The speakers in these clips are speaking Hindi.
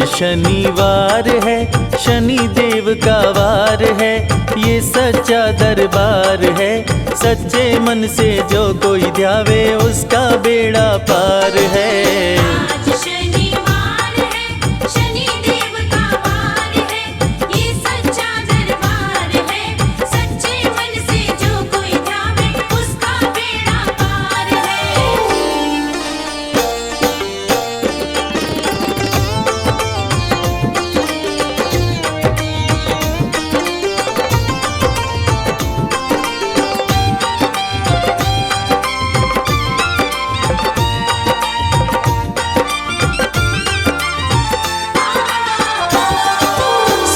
शनिवार है, शनि देव का वार है, ये सच्चा दरबार है। सच्चे मन से जो कोई ध्यावे उसका बेड़ा पार है। आज शनिवार है, शनि देव का वार है, ये सच्चा दरबार है। सच्चे मन से जो कोई ध्यावे उसका बेड़ा पार है।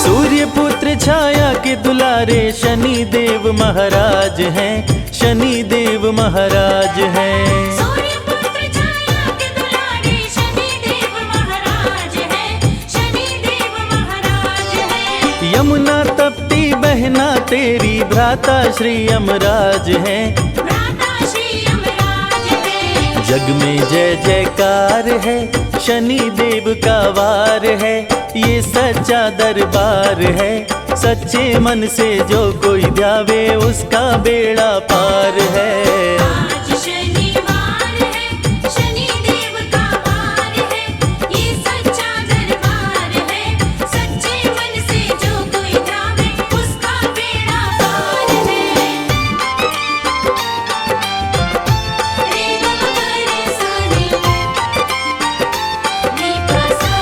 सूर्य पुत्र छाया के दुलारे शनि देव महाराज हैं, शनि देव महाराज हैं। सूर्य पुत्र छाया के दुलारे शनि देव महाराज है, शनि देव महाराज है। यमुना तप्ती बहना तेरी भ्राता श्री यमराज हैं, भ्राता श्री यमराज है। जग में जय जयकार है, शनि देव का वार है, ये सच्चा दरबार है। सच्चे मन से जो कोई ध्यावे उसका बेड़ा पार है। आज शनिवार है, शनि देव का वार है, ये सच्चा दरबार है। सच्चे मन से जो कोई ध्यावे उसका बेड़ा पार है। रे ग म ग रे सा रे, नी प सा।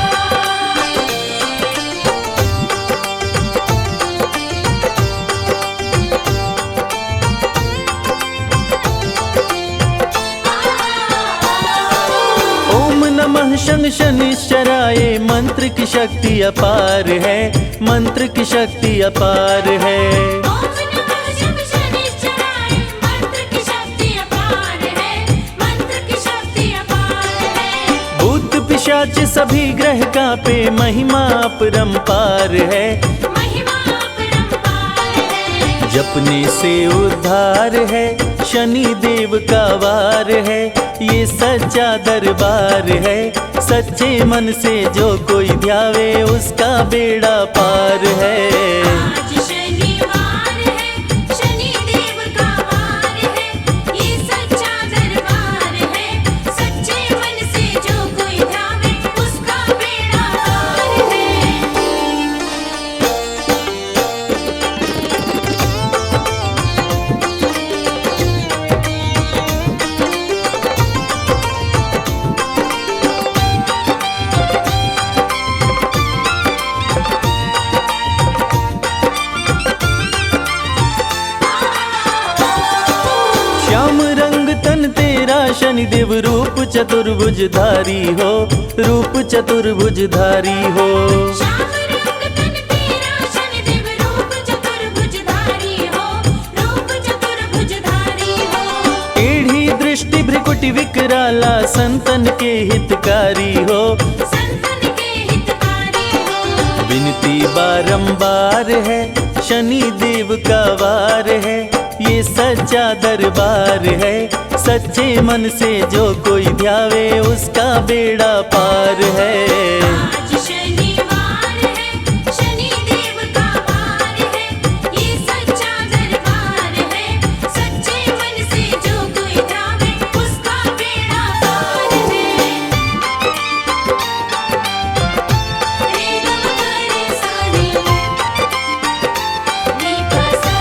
ओम नमः शं शनिश्चराय, मंत्र की शक्ति अपार है, मंत्र की शक्ति अपार है। ओम नमः शं शनिश्चराय, मंत्र की शक्ति अपार है, मंत्र की शक्ति अपार है। भूत पिशाच सभी ग्रह कांपे, महिमा अपरंपार है, महिमा अपरंपार है। जपने से उद्धार है, शनि देव का वार है, ये सच्चा दरबार है। सच्चे मन से जो कोई ध्यावे उसका बेड़ा पार है। आज शनिवार है, शनि देव का वार है, ये सच्चा दरबार है। सच्चे मन से जो कोई ध्यावे उसका बेड़ा पार है। श्याम रंग तन तेरा शनि देव, रूप चतुर्भुजधारी हो, रूप चतुर्भुजधारी हो। श्याम रंग तन तेरा शनि देव, रूप चतुर्भुजधारी हो, रूप चतुर्भुजधारी हो। टेढ़ी दृष्टि भ्रिकुटि विकराला, संतन के हितकारी हो, संतन के हितकारी हो। विनती बारंबार है, शनि देव का वार है, ये सच्चा दरबार है। सच्चे मन से जो कोई ध्यावे उसका बेड़ा पार है। आज शनिवार है, शनि देव का वार है, ये सच्चा दरबार है। सच्चे मन से जो कोई ध्यावे उसका बेड़ा पार है। रे ग म ग रे सा रे, नी प सा।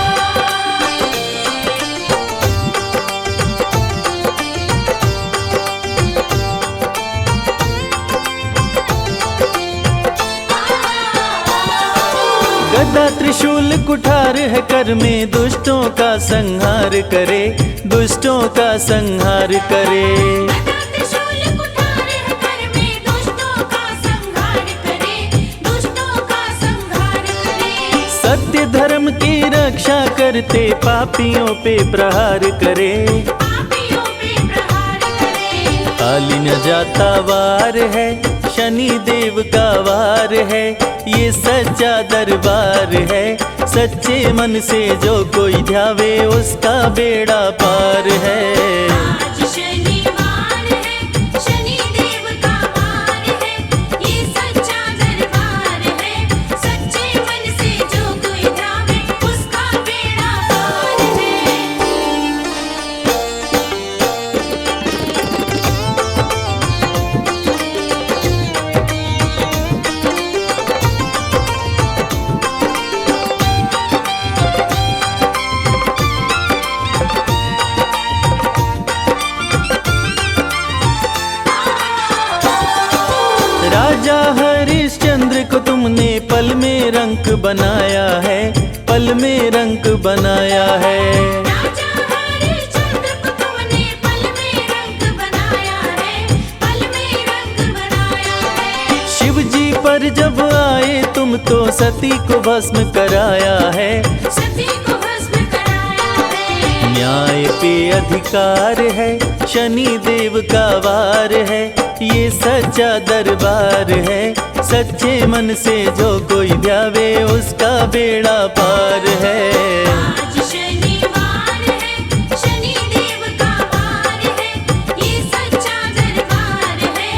गदा त्रिशूल कुठार है कर में, दुष्टों का संहार करे, दुष्टों का संहार करे। गदा त्रिशूल कुठार है कर में, दुष्टों का संहार करे, दुष्टों का संहार करे। सत्य धर्म की रक्षा करते, पापियों पे प्रहार करे, पापियों पे प्रहार करे। खाली न जाता वार है, शनि देव का वार है, ये सच्चा दरबार है। सच्चे मन से जो कोई ध्यावे उसका बेड़ा पार है। आज शनिवार है, शनि देव का वार है, ये सच्चा दरबार को तुमने पल में रंग बनाया है, पल में रंग बनाया है। राजा हरिश्चंद्र को तुमने पल में रंग बनाया है, पल में रंग बनाया है। शिव जी पर जब आए तुम तो सती को भस्म कराया है, सती को भस्म कराया है। न्याय पे अधिकार है, शनि देव का वार है, ये सच्चा दरबार है। सच्चे मन से जो कोई ध्यावे उसका बेड़ा पार है। आज शनिवार है, शनि देव का वार है, ये सच्चा दरबार है।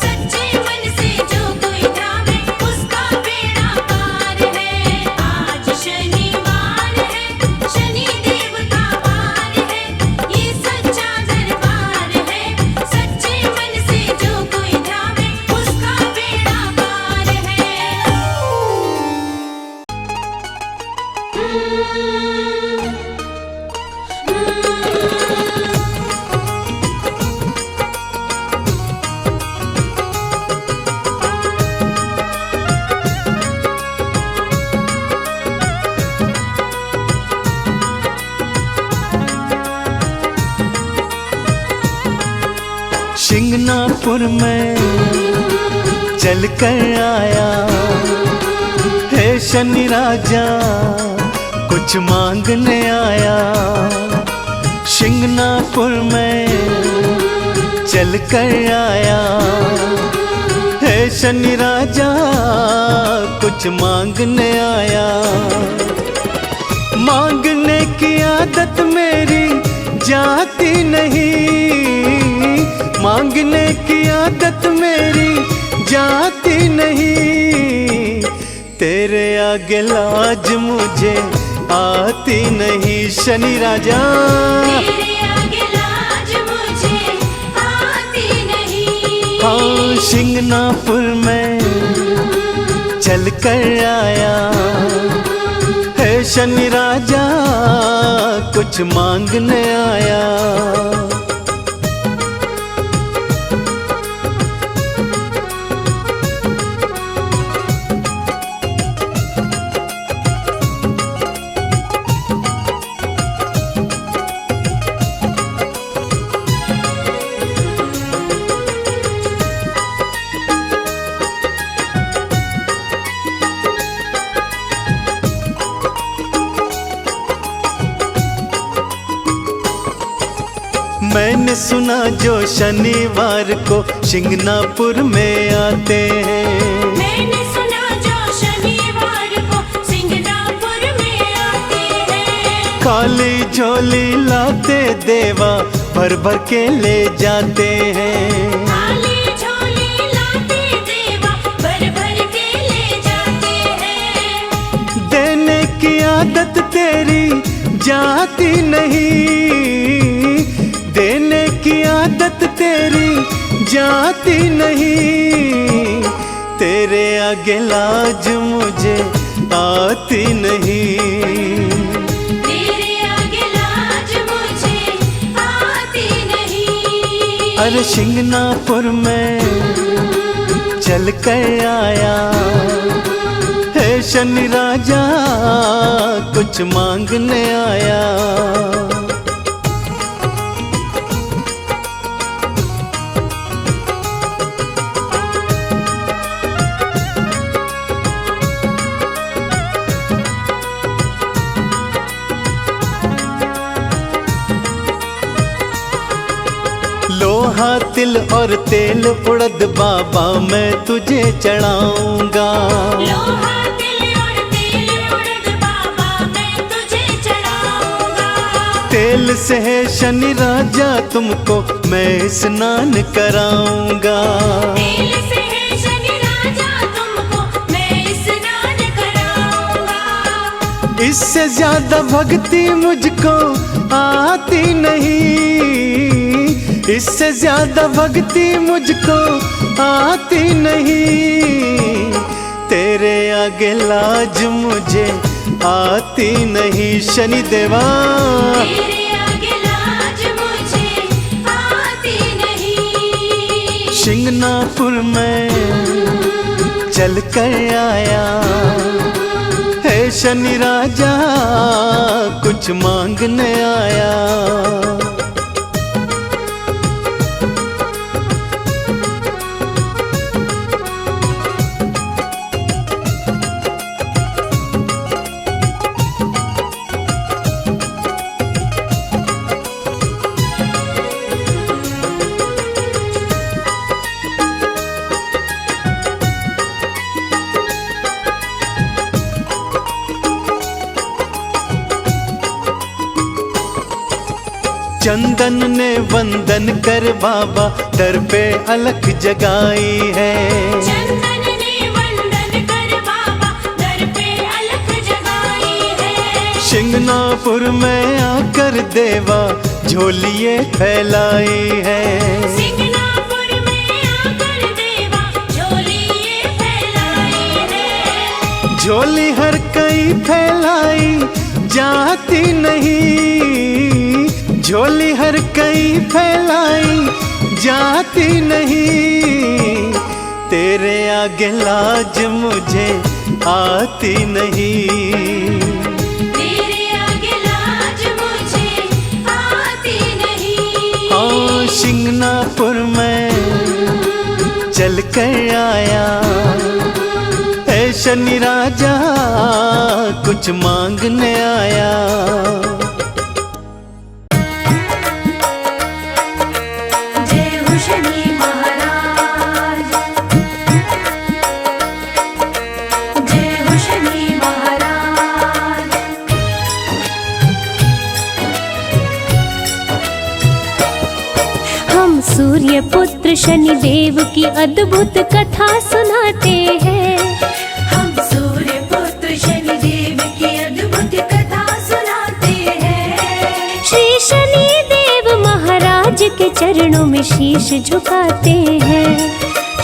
सच्चे मन से जो कोई ध्यावे उसका बेड़ा पार है। आज शनिवार है, शनि देव का वार है, ये सच्चा दरबार है। सच्चे मन से जो कोई ध्यावे उसका बेड़ा पार है। शिंगनापुर में चल कर आया है शनि राजा, कुछ मांगने आया। शिंगनापुर में चल कर आया है शनि राजा, कुछ मांगने आया। मांगने की आदत मेरी जाती नहीं, मांगने की आदत मेरी जाती नहीं। तेरे आगे लाज मुझे आती नहीं शनि राजा। तेरे आगे लाज मुझे आती नहीं। हाँ शिंगनापुर में चल कर आया है शनि राजा, कुछ मांगने आया। मैंने सुना जो शनिवार को शिंगनापुर में आते हैं। मैंने सुना जो शनिवार को सिंगनापुर में आते हैं। काली झोली लाते देवा भर भर के ले जाते हैं। काली झोली लाते देवा भर भर के ले जाते हैं। देने की आदत तेरी जाती नहीं, देने की आदत तेरी जाती नहीं। तेरे आगे लाज मुझे आती नहीं। तेरे आगे लाज मुझे आती नहीं। अरे शिंगनापुर में चल कर आया है शनि राजा, कुछ मांगने आया। लोहा तिल और तेल उड़द बाबा मैं तुझे चढ़ाऊंगा। लोहा तिल और तेल उड़द बाबा मैं तुझे चढ़ाऊंगा। तेल से है शनि राजा तुमको मैं स्नान कराऊंगा। तेल से है शनि राजा तुमको मैं स्नान कराऊंगा। इससे ज्यादा भक्ति मुझको आती नहीं, इससे ज्यादा भक्ति मुझको आती नहीं। तेरे आगे लाज मुझे आती नहीं शनि देवा। तेरे आगे लाज मुझे आती नहीं। शिंगनापुर में चल कर आया है शनि राजा, कुछ मांगने आया। चंदन ने वंदन कर बाबा दर पे अलख जगाई है। चंदन ने वंदन कर बाबा दर पे अलख जगाई है। शिंगनापुर में आकर देवा झोलिए फैलाई है। शिंगनापुर में आकर देवा झोलिए फैलाई है। झोली हर कई फैलाई जाती नहीं, झोली हर कई फैलाई जाती नहीं। तेरे आगे लाज मुझे आती नहीं। तेरे आगे लाज मुझे आती नहीं। हाँ शिंगनापुर में चल कर आया है शनि राजा, कुछ मांगने आया। सूर्य पुत्र शनि देव की अद्भुत कथा सुनाते हैं। हम सूर्य पुत्र शनि देव की अद्भुत कथा सुनाते हैं। श्री शनि देव महाराज के चरणों में शीश झुकाते हैं।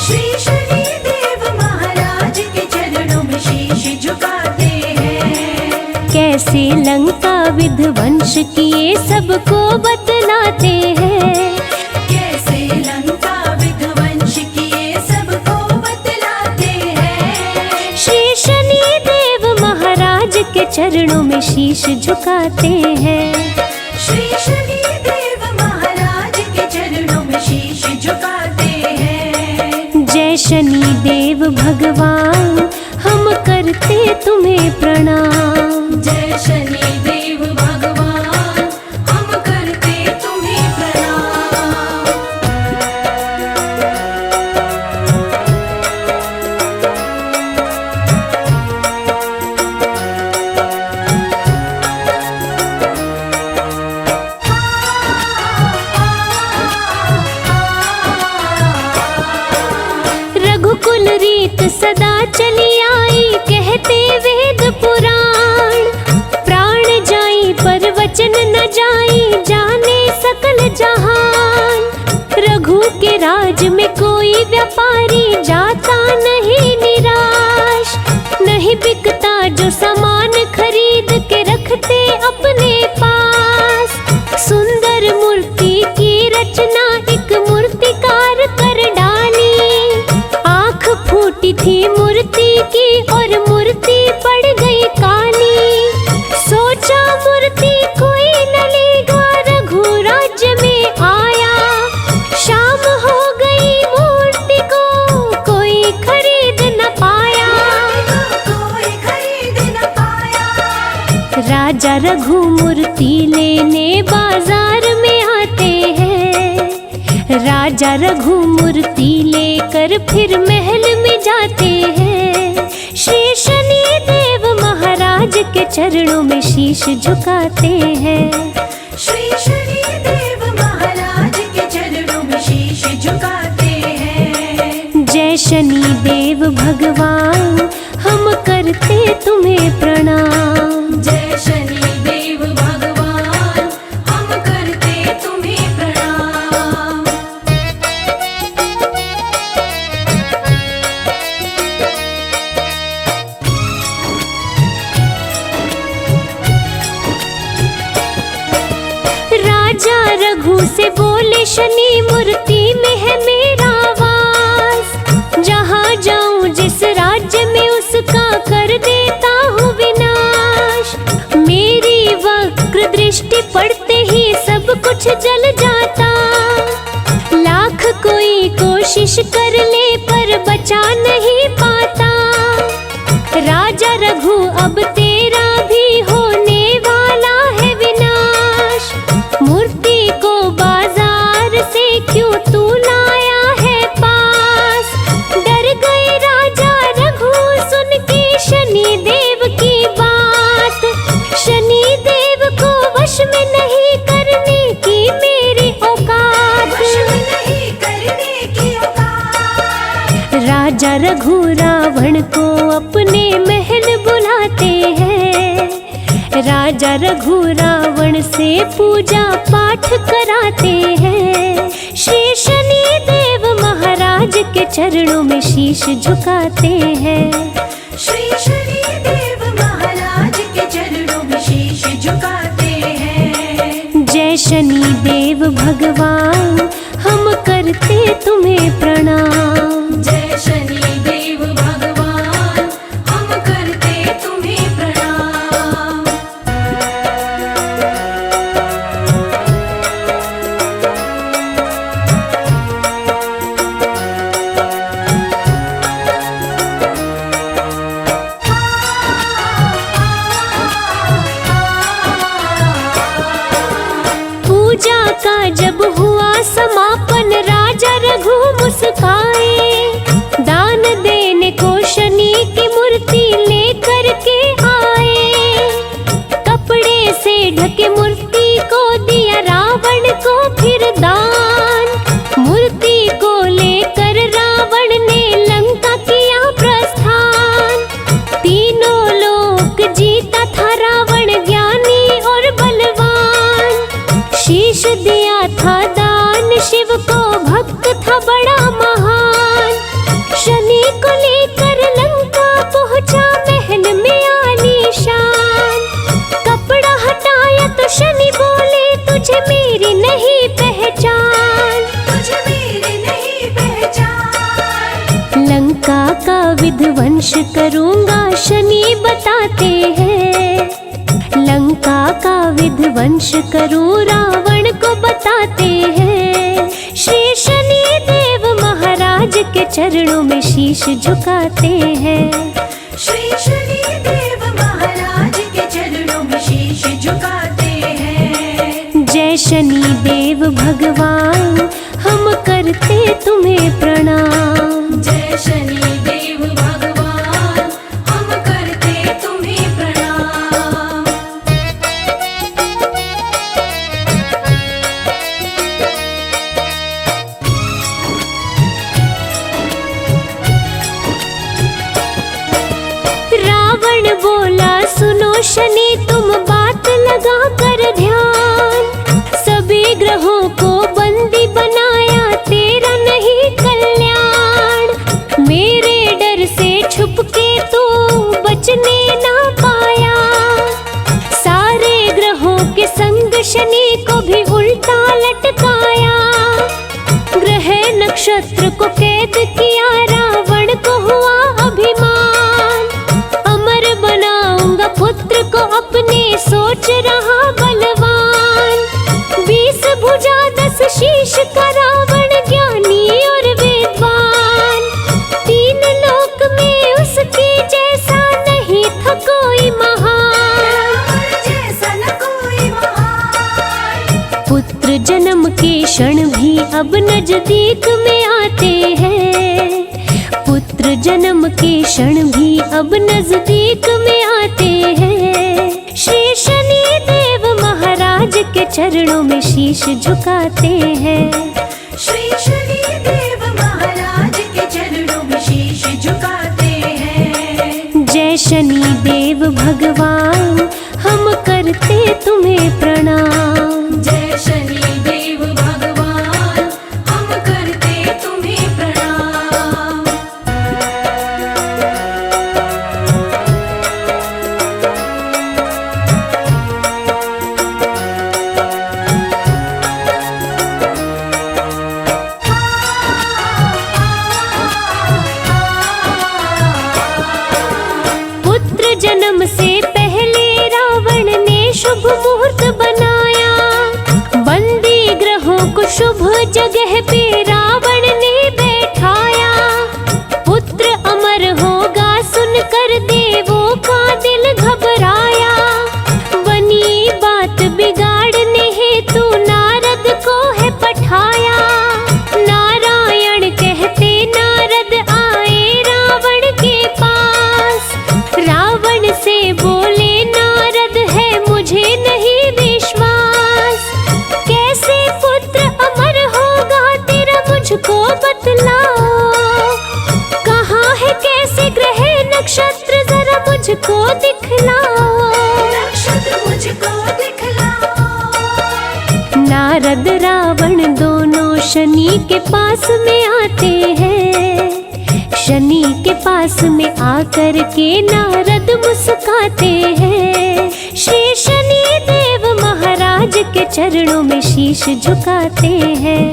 श्री शनि देव महाराज के चरणों में शीश झुकाते हैं। कैसे लंका विध्वंस किए सबको बतलाते हैं। लंका विध्वंस किए सबको बतलाते हैं। श्री शनि देव महाराज के चरणों में शीश झुकाते हैं। श्री शनि देव महाराज के चरणों में शीश झुकाते हैं। जय शनि देव भगवान, हम करते तुम्हें प्रणाम। जय शनि देव भगवान, हम करते तुम्हें प्रणाम। रघुकुल रीत सदा चली आई, कहते वेद पुराण। प्राण जाई पर वचन न जाई, जाने सकल जहान। रघु के राज में कोई व्यापारी जाता नहीं निराश। नहीं बिकता जो सामान खरीद के रखते अपने पास। सुंदर मूर्ति की रचना एक मूर्तिकार कर डाली। आँख फूटी थी मूर्ति की और मूर्ति पड़ गई काली। सोचा मूर्ति कोई न लेगा, रघु राज्य में आया। शाम हो गई मूर्ति को कोई खरीद न पाया। कोई खरीद न पाया। राजा रघु मूर्ति लेने बाजार में आते हैं। राजा रघु मूर्ति लेकर फिर महल में जाते हैं। श्री शनि देव महाराज के चरणों में शीश झुकाते हैं। श्री शनि देव महाराज के चरणों में शीश झुकाते हैं। जय शनि देव भगवान, हम करते तुम्हें प्रणाम। जय शनि देव भगवान, हम करते तुम्हें प्रणाम। राजा रघु से बोले शनि मूर्ति में है मेरा वास। जहाँ जाऊं जिस राज उसका कर देता हूँ विनाश। मेरी वक्र दृष्टि पड़ते ही सब कुछ जल जाता। लाख कोई कोशिश कर ले पर बचा नहीं पाता। राजा रघु अब तेरा भी होने वाला है विनाश। मूर्ति को बाजार से क्यों तू लाया है पास। डर गए राजा रघु सुन के शनि देव की बात। शनि देव को वश में नहीं करने की मेरी औकात। वश में नहीं करने की औकात। राजा रघु रावण को अपने महल बुलाते हैं। राजा रघु रावण से पूजा पाठ कराते हैं। श्री शनि देव महाराज के चरणों में शीश झुकाते हैं। श्री शनि देव महाराज के चरणों में शीश झुकाते हैं। जय शनि देव भगवान हम करते तुम्हें प्रणाम। जय शनि देव भगवान हम करते तुम्हें प्रणाम। पूजा का जब हुआ समापन राजा रघु मुस्काए। दान देने को शनि की मूर्ति लेकर के आए। कपड़े से ढके मूर्ति को दिया रावण को फिर दान। मूर्ति को लेकर रावण ने लंका किया प्रस्थान। तीनों लोक जीता था रावण ज्ञानी और बलवान। शीश दिया था दान शिव को भक्त था बड़ा महान। शनि को लेकर लंका पहुंचा महल में आलीशान। कपड़ा हटाया तो शनि बोले तुझे मेरी नहीं पहचान। तुझे मेरी नहीं पहचान। लंका का विध्वंस करूंगा शनि बताते हैं। लंका का विध्वंस करूं रावण को बताते हैं। श्री शनि देव महाराज के चरणों में शीश झुकाते हैं। श्री शनि देव महाराज के चरणों में शीश झुकाते हैं। जय शनि देव भगवान हम करते तुम्हें प्रणाम। जय शनि देव भगवान हम करते तुम्हें प्रणाम। रावण बोला सुनो शनि तुम बात लगा कर ध्यान। सभी ग्रहों को बंदी बनाया तेरा नहीं कल्याण। मेरे डर से छुप के तू बचने ना पाया। सारे ग्रहों के संग शनि को भी उल्टा लटकाया। ग्रह नक्षत्र को कैद किया रावण को हुआ अभिमान। अमर बनाऊंगा पुत्र को अपने सोच रहा बलवान। 20 भुजा 10 शीश का रावण ज्ञानी और विद्वान। 3 लोक में उसके जैसा नहीं था कोई महान। जैसा न कोई महान। पुत्र जन्म के क्षण भी अब नजदीक में आते हैं। पुत्र जन्म के क्षण भी अब नजदीक में आते हैं। श्री शनि देव महाराज के चरणों में शीश झुकाते हैं। श्री शनि देव महाराज के चरणों में शीश झुकाते हैं। जय शनि देव भगवान हम करते तुम्हें प्रणाम। जय शनि देव भगवान हम करते तुम्हें प्रणाम। अशुभ जगह पे रावण ने बैठाया, पुत्र अमर होगा सुनकर देवों का दिल घबराया। बनी बात बिगाड़ने हेतु नारद को है पठाया, नारायण कहते नारद आए रावण के पास। रावण से बोले नारद है मुझे नहीं विश्वास, कैसे पुत्र अमर होगा तेरा मुझको बतलाओ। कहाँ है कैसे ग्रह नक्षत्र जरा मुझको दिखलाओ, नक्षत्र मुझको दिखलाओ। नारद रावण दोनों शनि के पास में आते हैं। शनि के पास में आकर के नारद मुस्काते हैं। श्री शनि देव महाराज के चरणों में शीश झुकाते हैं।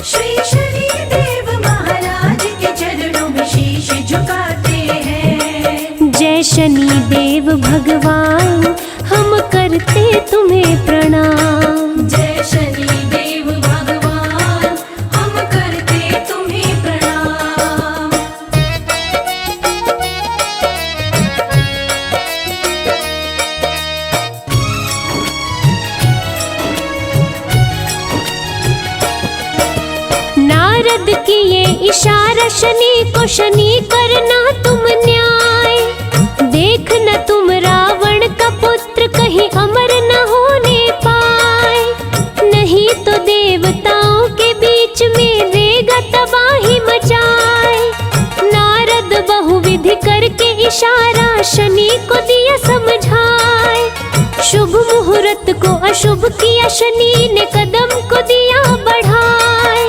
श्री शनि देव महाराज के चरणों में शीश झुकाते हैं। जय शनि देव भगवान हम करते तुम्हें प्रणाम। जय शनि देव भगवान हम करते तुम्हें प्रणाम। नारद किए इशारा शनि को, शनि करना तुम न्याय। देख न तुम रावण का पुत्र कहीं अमर न होने पाए, नहीं तो देवताओं के बीच में देगा तबाही मचाए। नारद बहुविधि करके इशारा शनि को दिया समझाए। शुभ मुहूर्त को अशुभ किया शनि ने कदम को दिया बढ़ाए।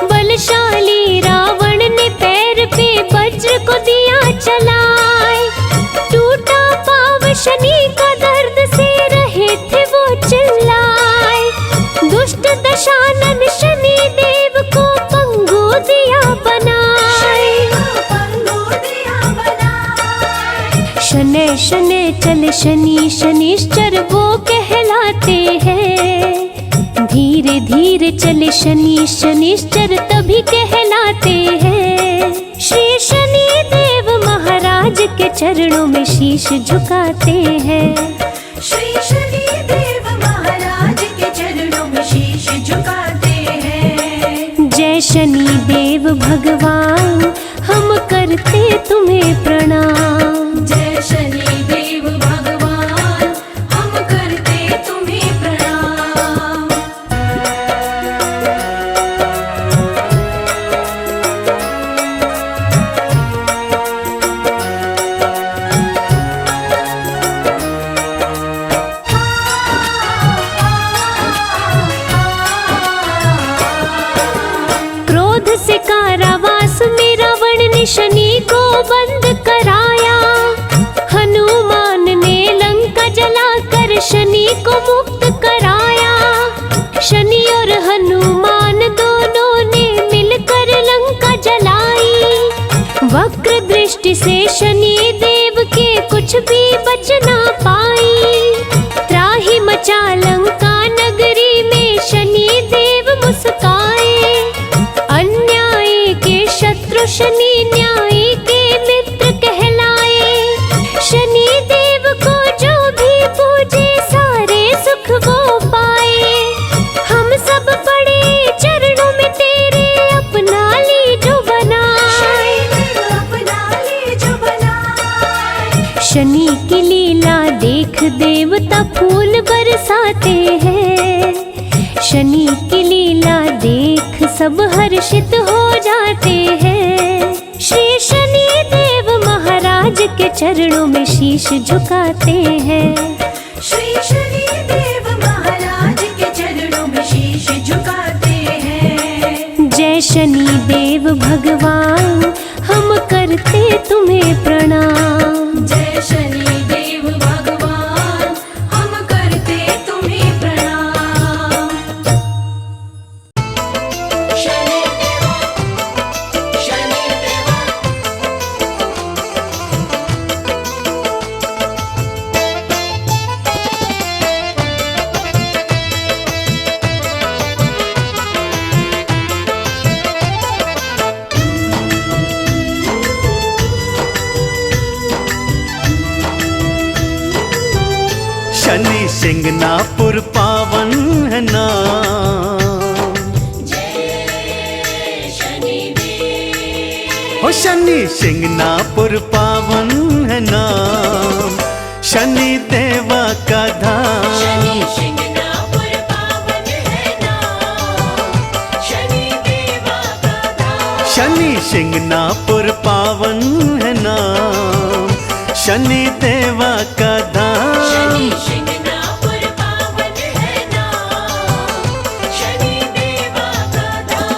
बलशाली रावण ने पैर पे वज्र को दिया चलाए। टूटा पाव शनि का दर्द से रहे थे वो चिल्लाए। दुष्ट दशानन शनि देव को पंगु दिया बनाए। शनै शनै चल शनि शनिश्चर वो कहलाते हैं। धीरे धीरे चले शनि शनिश्चर तभी कहलाते हैं। श्री शनि देव महाराज के चरणों में शीश झुकाते हैं। श्री शनि देव महाराज के चरणों में शीश झुकाते हैं। जय शनि देव भगवान हम करते तुम्हें प्रणाम। जय शनि देव भगवान हम करते तुम्हें प्रणाम। क्रोध से कारावास में रावण ने शनि को बंद कराया। हनुमान ने लंका जलाकर शनि को मुक्त कराया। शनि और हनुमान दोनों ने मिलकर लंका जलाई। वक्र दृष्टि से शनि देव के कुछ भी बच ना पाई। त्राहि मचा लंका नगरी में शनि देव मुस्काए। अन्याय के शत्रु शनि न्याय के मित्र कहलाए। शनि देव को जो भी पूजे सारे सुख वो पाए। हम सब बड़े चरणों में तेरे अपना ली जो बनाए। अपना ले जो बनाए। शनि की लीला देख देवता फूल बरसाते हैं। शनि की लीला देख सब हर्षित हो जाते हैं। श्री शनि देव महाराज के चरणों में शीश झुकाते हैं। श्री शनि देव महाराज के चरणों में शीश झुकाते हैं। जय शनि देव भगवान हम करते तुम्हें प्रणाम। जय शनि देव भगवान हम करते तुम्हें प्रणाम। शनि देवा, शनि देवा। शिंगनापुर पावन है नाम। जय शनिदेव। हो शनि शिंगनापुर पावन है नाम, शनि देवा का धाम। शनि शिंगनापुर पावन है नाम, शनि देवा का धाम। शनि शिंगनापुर पावन है नाम, शनि देवा का धाम। शनि शिंगनापुर पावन है नाम, शनि देवा का धाम।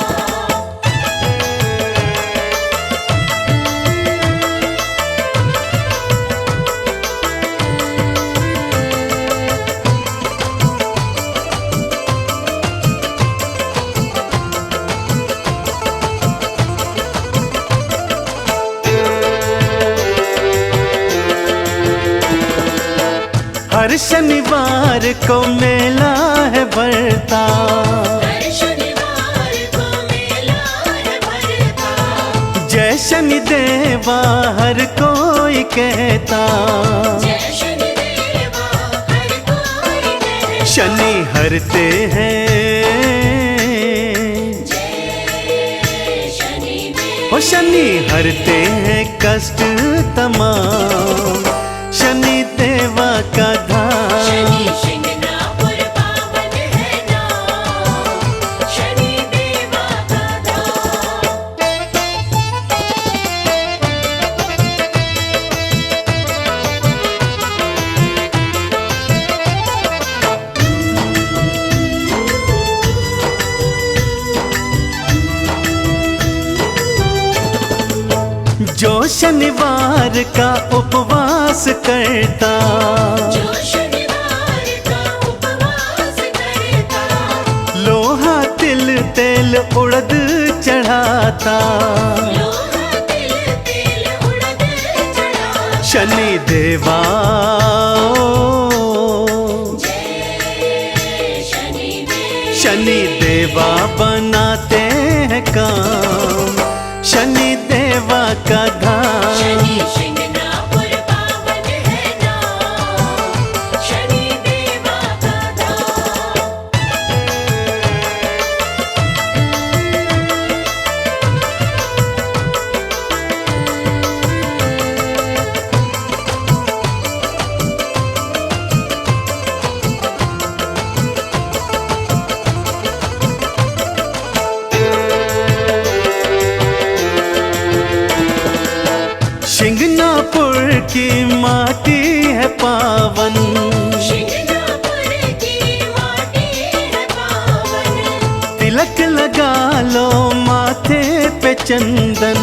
हर शनिवार को मेला है भरता, हर शनिवार को मेला है भरता। जय शनि देवा हर कोई कहता। जय शनिदेवा हर कोई कहता। शनि हरते हैं, जय शनिदेव। हो शनि हरते हैं कष्ट तमाम, शनि देवा का धाम। शनि शिंगनापुर पावन है नाम, शनि देवा का धाम। जो शनिवार का उपवास करता, जो शनिवार का उपवास करता। लोहा तिल तेल उड़द चढ़ाता। लोहा तिल तेल उड़द चढ़ाता। शनि देवा जय शनिदेव। शनि देवा बनाते हैं काम, शनि देवा का धाम। शनि शिंगनापुर पावन है नाम, शनि देवा का धाम। शिंगनापुर की माटी है पावन, शिंगनापुर की माटी है पावन। तिलक लगा लो माथे पे चंदन,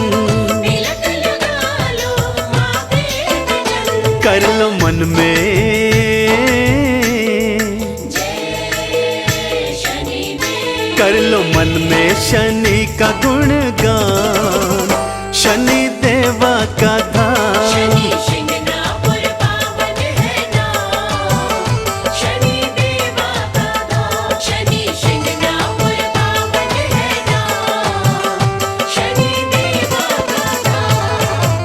तिलक लगा लो माथे पे चंदन। कर लो मन में, जय शनिदेव। कर लो मन में शनि का गुणगान, शनि देवा का धाम। शनि शिंगनापुर पावन है नाम, शनि देवा का धाम। शनि शिंगनापुर पावन है नाम, शनि देवा का धाम।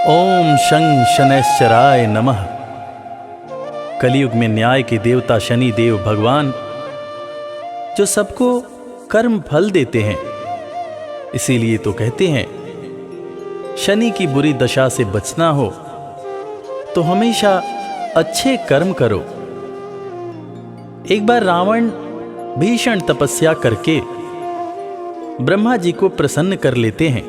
ओम शं शनैश्चराय नमः। कलयुग में न्याय के देवता शनि देव भगवान जो सबको कर्म फल देते हैं, इसीलिए तो कहते हैं शनि की बुरी दशा से बचना हो तो हमेशा अच्छे कर्म करो। एक बार रावण भीषण तपस्या करके ब्रह्मा जी को प्रसन्न कर लेते हैं।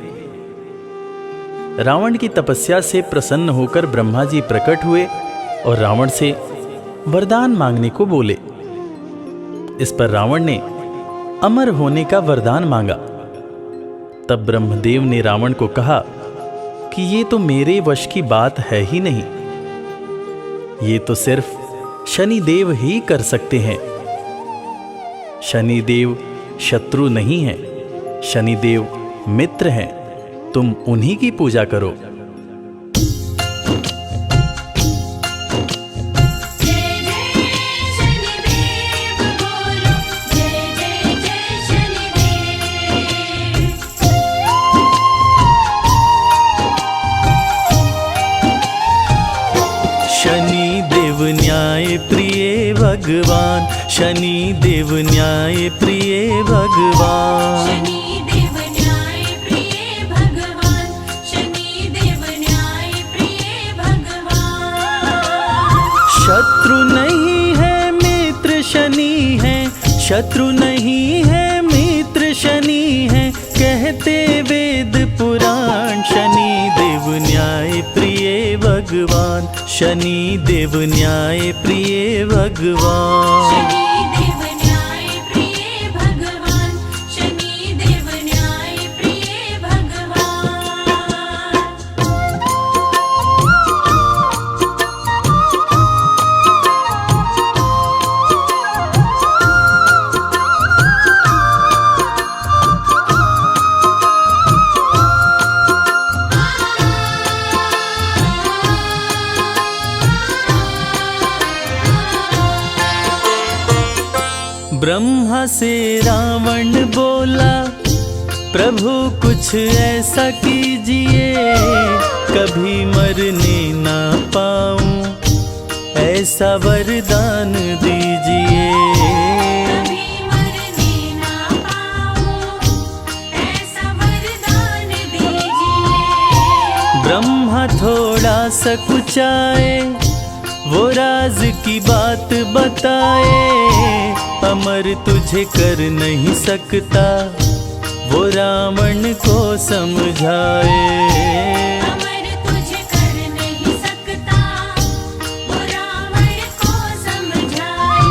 रावण की तपस्या से प्रसन्न होकर ब्रह्मा जी प्रकट हुए और रावण से वरदान मांगने को बोले। इस पर रावण ने अमर होने का वरदान मांगा। तब ब्रह्मदेव ने रावण को कहा कि ये तो मेरे वश की बात है ही नहीं, ये तो सिर्फ शनिदेव ही कर सकते हैं। शनिदेव शत्रु नहीं है, शनिदेव मित्र हैं, तुम उन्हीं की पूजा करो। प्रिय भगवान, शनि देव न्याय प्रिय भगवान। शनि देव न्याय प्रिय भगवान, शनि देव न्याय प्रिय भगवान। शत्रु नहीं है मित्र शनि है, शत्रु नहीं है मित्र शनि है, कहते वेद पुराण। शनि देव न्याय प्रिय भगवान, शनि देव न्याय प्रिय भगवान। शनि देव न्याय प्रिय भगवान, शनि देव न्याय प्रिय भगवान। ब्रह्मा से रावण बोला, प्रभु कुछ ऐसा कीजिए, कभी मरने ना पाऊं, ऐसा वरदान दीजिए। कभी मरने ना पाऊं, ऐसा वरदान दीजिए। ब्रह्मा थोड़ा सकुचाए, वो राज की बात बताए, अमर तुझे कर नहीं सकता, वो रावण को समझाए। अमर तुझे कर नहीं सकता, वो रावण को समझाए।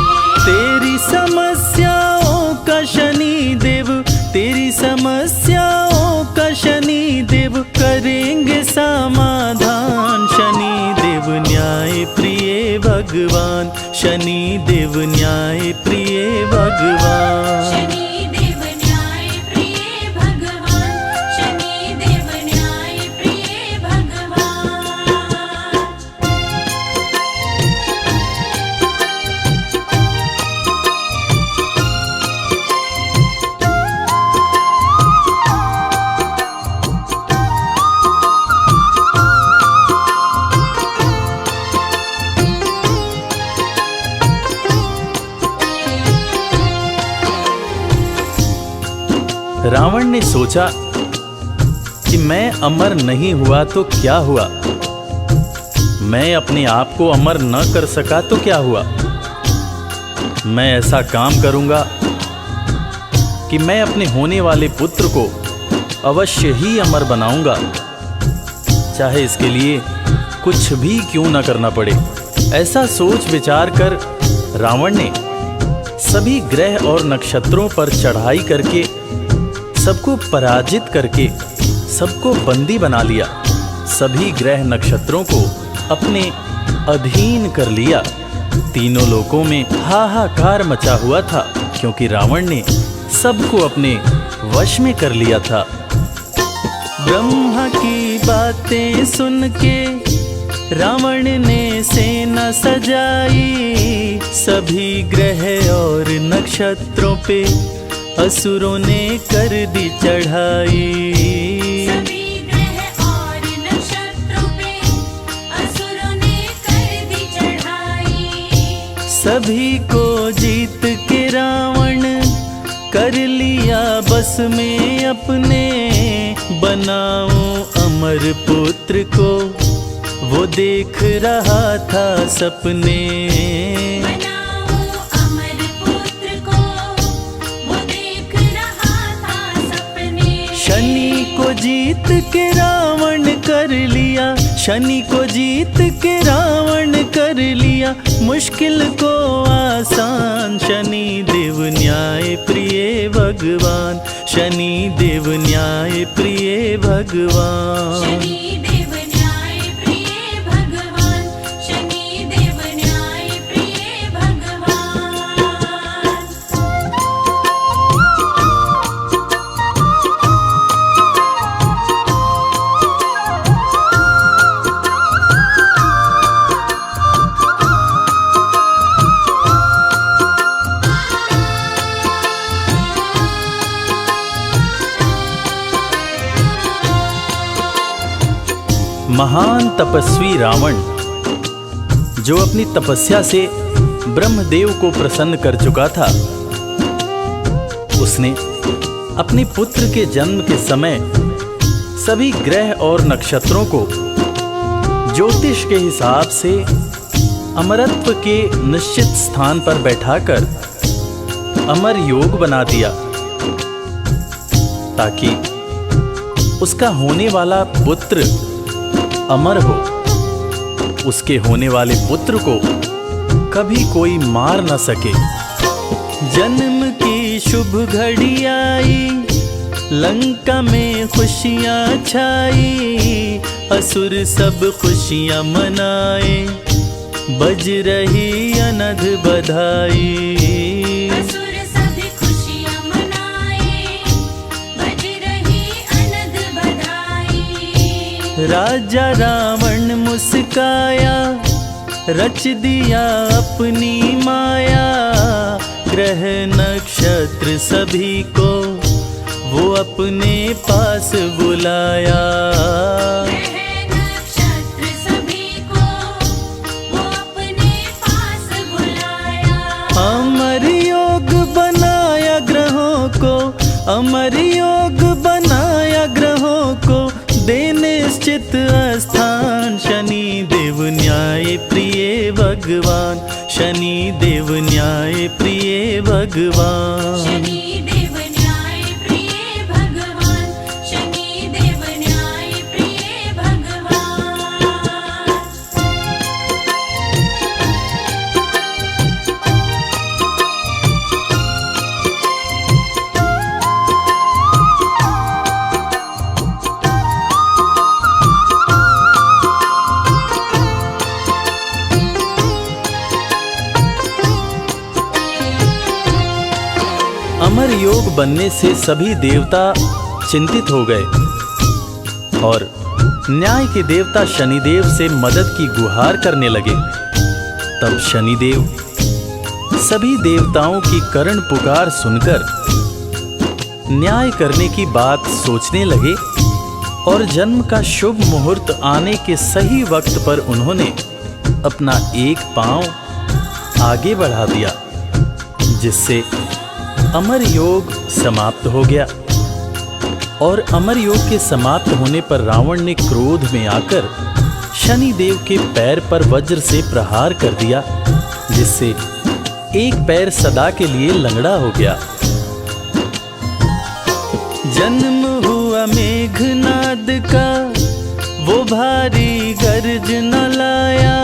तेरी समस्याओं का शनि देव, तेरी समस्याओं का शनि देव करेंगे समाधान। शनि देव न्याय प्रिय भगवान, शनि देव न्याय प्रिय भगवान। शनि देव न्याय प्रिय भगवान, शनि देव न्याय प्रिय भगवान। रावण ने सोचा कि मैं अमर नहीं हुआ तो क्या हुआ, मैं अपने आप को अमर न कर सका तो क्या हुआ। मैं ऐसा काम करूंगा कि मैं अपने होने वाले पुत्र को अवश्य ही अमर बनाऊंगा, चाहे इसके लिए कुछ भी क्यों न करना पड़े। ऐसा सोच विचार कर रावण ने सभी ग्रह और नक्षत्रों पर चढ़ाई करके सबको पराजित करके सबको बंदी बना लिया, सभी ग्रह नक्षत्रों को अपने अधीन कर लिया। तीनों लोकों में हाहाकार मचा हुआ था, क्योंकि रावण ने सबको अपने वश में कर लिया था। ब्रह्मा की बातें सुन के रावण ने सेना सजाई, सभी ग्रह और नक्षत्रों पे असुरों ने कर दी चढ़ाई। सभी ग्रह और नक्षत्रों पे असुरों ने कर दी चढ़ाई। सभी को जीत के रावण कर लिया बस में अपने, बनाऊं अमर पुत्र को वो देख रहा था सपने। बनाऊं अमर पुत्र को वो देख रहा था सपने। शनि को जीत के रावण कर लिया, शनि को जीत के रावण कर लिया, मुश्किल को आसान। शनि देव न्याय प्रिय भगवान, शनि देव न्याय प्रिय भगवान। शनि देव न्याय प्रिय भगवान, शनि देव न्याय प्रिय भगवान। महान तपस्वी रावण जो अपनी तपस्या से ब्रह्मदेव को प्रसन्न कर चुका था, उसने अपने पुत्र के जन्म के समय सभी ग्रह और नक्षत्रों को ज्योतिष के हिसाब से अमरत्व के निश्चित स्थान पर बैठाकर अमर योग बना दिया, ताकि उसका होने वाला पुत्र अमर हो, उसके होने वाले पुत्र को कभी कोई मार न सके। जन्म की शुभ घड़ी आई, लंका में खुशियां छाई, असुर सब खुशियां मनाए, बज रही अनध बधाई। असुर सभी खुशियां मनाए, बज रही अनध बधाई। राजा रावण मुस्काया, रच दिया अपनी माया, ग्रह नक्षत्र सभी को वो अपने पास बुलाया। ग्रह नक्षत्र सभी को वो अपने पास बुलाया। अमर योग बनाया ग्रहों को, अमर योग बनाया ग्रहों को, दे निश्चित स्थान। शनि देव न्याय प्रिय भगवान, शनि देव न्याय प्रिय भगवान। शनि देव न्याय प्रिय भगवान, शनि देव न्याय प्रिय भगवान। अमर योग बनने से सभी देवता चिंतित हो गए और न्याय के देवता शनिदेव से मदद की गुहार करने लगे। तब शनिदेव सभी देवताओं की करुण पुकार सुनकर न्याय करने की बात सोचने लगे और जन्म का शुभ मुहूर्त आने के सही वक्त पर उन्होंने अपना एक पांव आगे बढ़ा दिया, जिससे अमर योग समाप्त हो गया। और अमर योग के समाप्त होने पर रावण ने क्रोध में आकर शनि देव के पैर पर वज्र से प्रहार कर दिया, जिससे एक पैर सदा के लिए लंगड़ा हो गया। जन्म हुआ मेघनाद का, वो भारी गर्ज न लाया,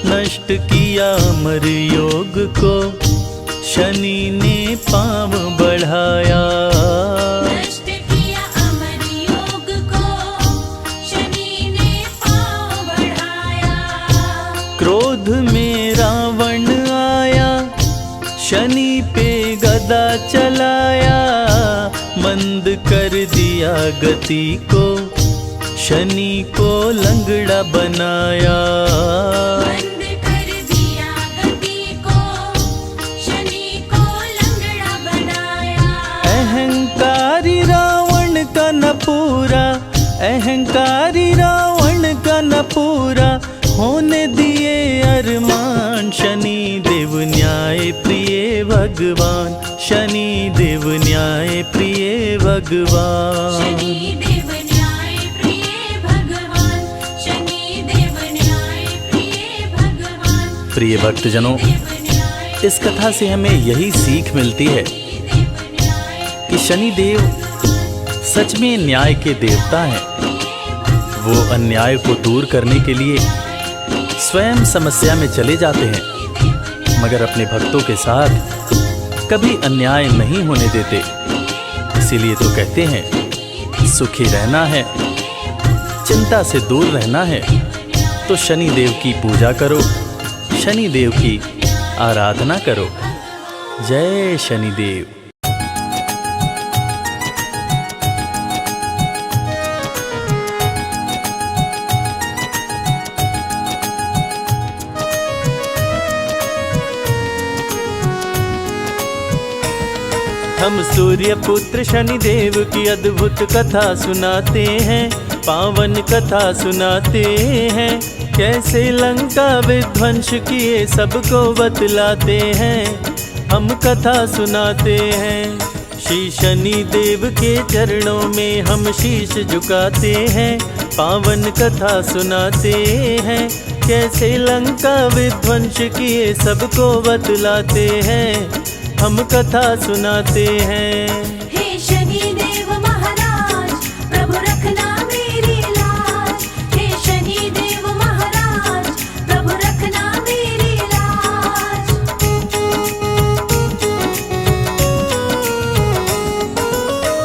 नष्ट किया अमर योग को, शनि ने पांव बढ़ाया। नष्ट किया अमर योग को, शनि ने पांव बढ़ाया। क्रोध में रावण आया, शनि पे गदा चलाया, मंद कर दिया गति को, शनि को लंगड़ा बनाया। बंद कर दिया गति को, शनि को लंगड़ा बनाया। अहंकारी रावण का न पूरा, अहंकारी रावण का न पूरा, होने दिए अरमान। शनि देव न्याय प्रिय भगवान, शनि देव न्याय प्रिय भगवान। शनि देव न्याय प्रिय भगवान, शनि देव न्याय प्रिय भगवान। प्रिय भक्तजनों, इस कथा से हमें यही सीख मिलती है कि शनिदेव सच में न्याय के देवता हैं। वो अन्याय को दूर करने के लिए स्वयं समस्या में चले जाते हैं, मगर अपने भक्तों के साथ कभी अन्याय नहीं होने देते। इसीलिए तो कहते हैं सुखी रहना है, चिंता से दूर रहना है तो शनि देव की पूजा करो, शनि देव की आराधना करो। जय शनिदेव। हम सूर्य पुत्र शनिदेव की अद्भुत कथा सुनाते हैं, पावन कथा सुनाते हैं। कैसे लंका विध्वंस किए सबको बतलाते हैं, हम कथा सुनाते हैं। श्री शनि देव के चरणों में हम शीश झुकाते हैं, पावन कथा सुनाते हैं। कैसे लंका विध्वंस किए सबको बतलाते हैं, हम कथा सुनाते हैं। हे शनि देव महाराज, प्रभु रखना मेरी लाज। हे शनि देव महाराज, प्रभु रखना मेरी लाज।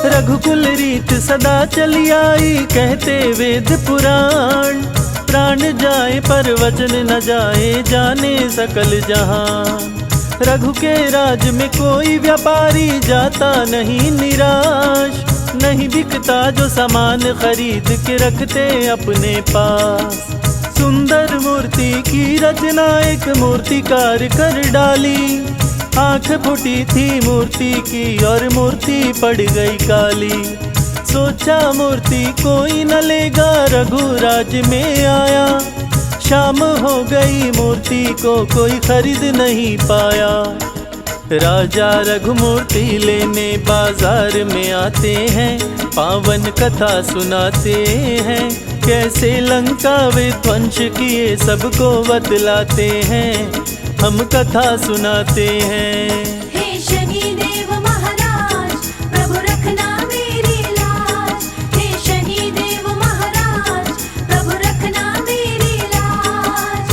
रघुकुल रीत सदा चली आई, कहते वेद पुराण। प्राण जाए पर वचन न जाए, जाने सकल जहान। रघु के राज में कोई व्यापारी जाता नहीं निराश। नहीं बिकता जो सामान खरीद के रखते अपने पास। सुंदर मूर्ति की रचना एक मूर्तिकार कर डाली। आंख फूटी थी मूर्ति की और मूर्ति पड़ गई काली। सोचा मूर्ति कोई न लेगा, रघुराज में आया। शाम हो गई मूर्ति को कोई खरीद नहीं पाया। राजा रघुमूर्ति लेने बाजार में आते हैं, पावन कथा सुनाते हैं। कैसे लंका विध्वंस किए सबको बतलाते हैं, हम कथा सुनाते हैं। हे शनि देव महाराज, प्रभु रखना मेरी लाज। हे शनि देव महाराज, प्रभु रखना मेरी लाज।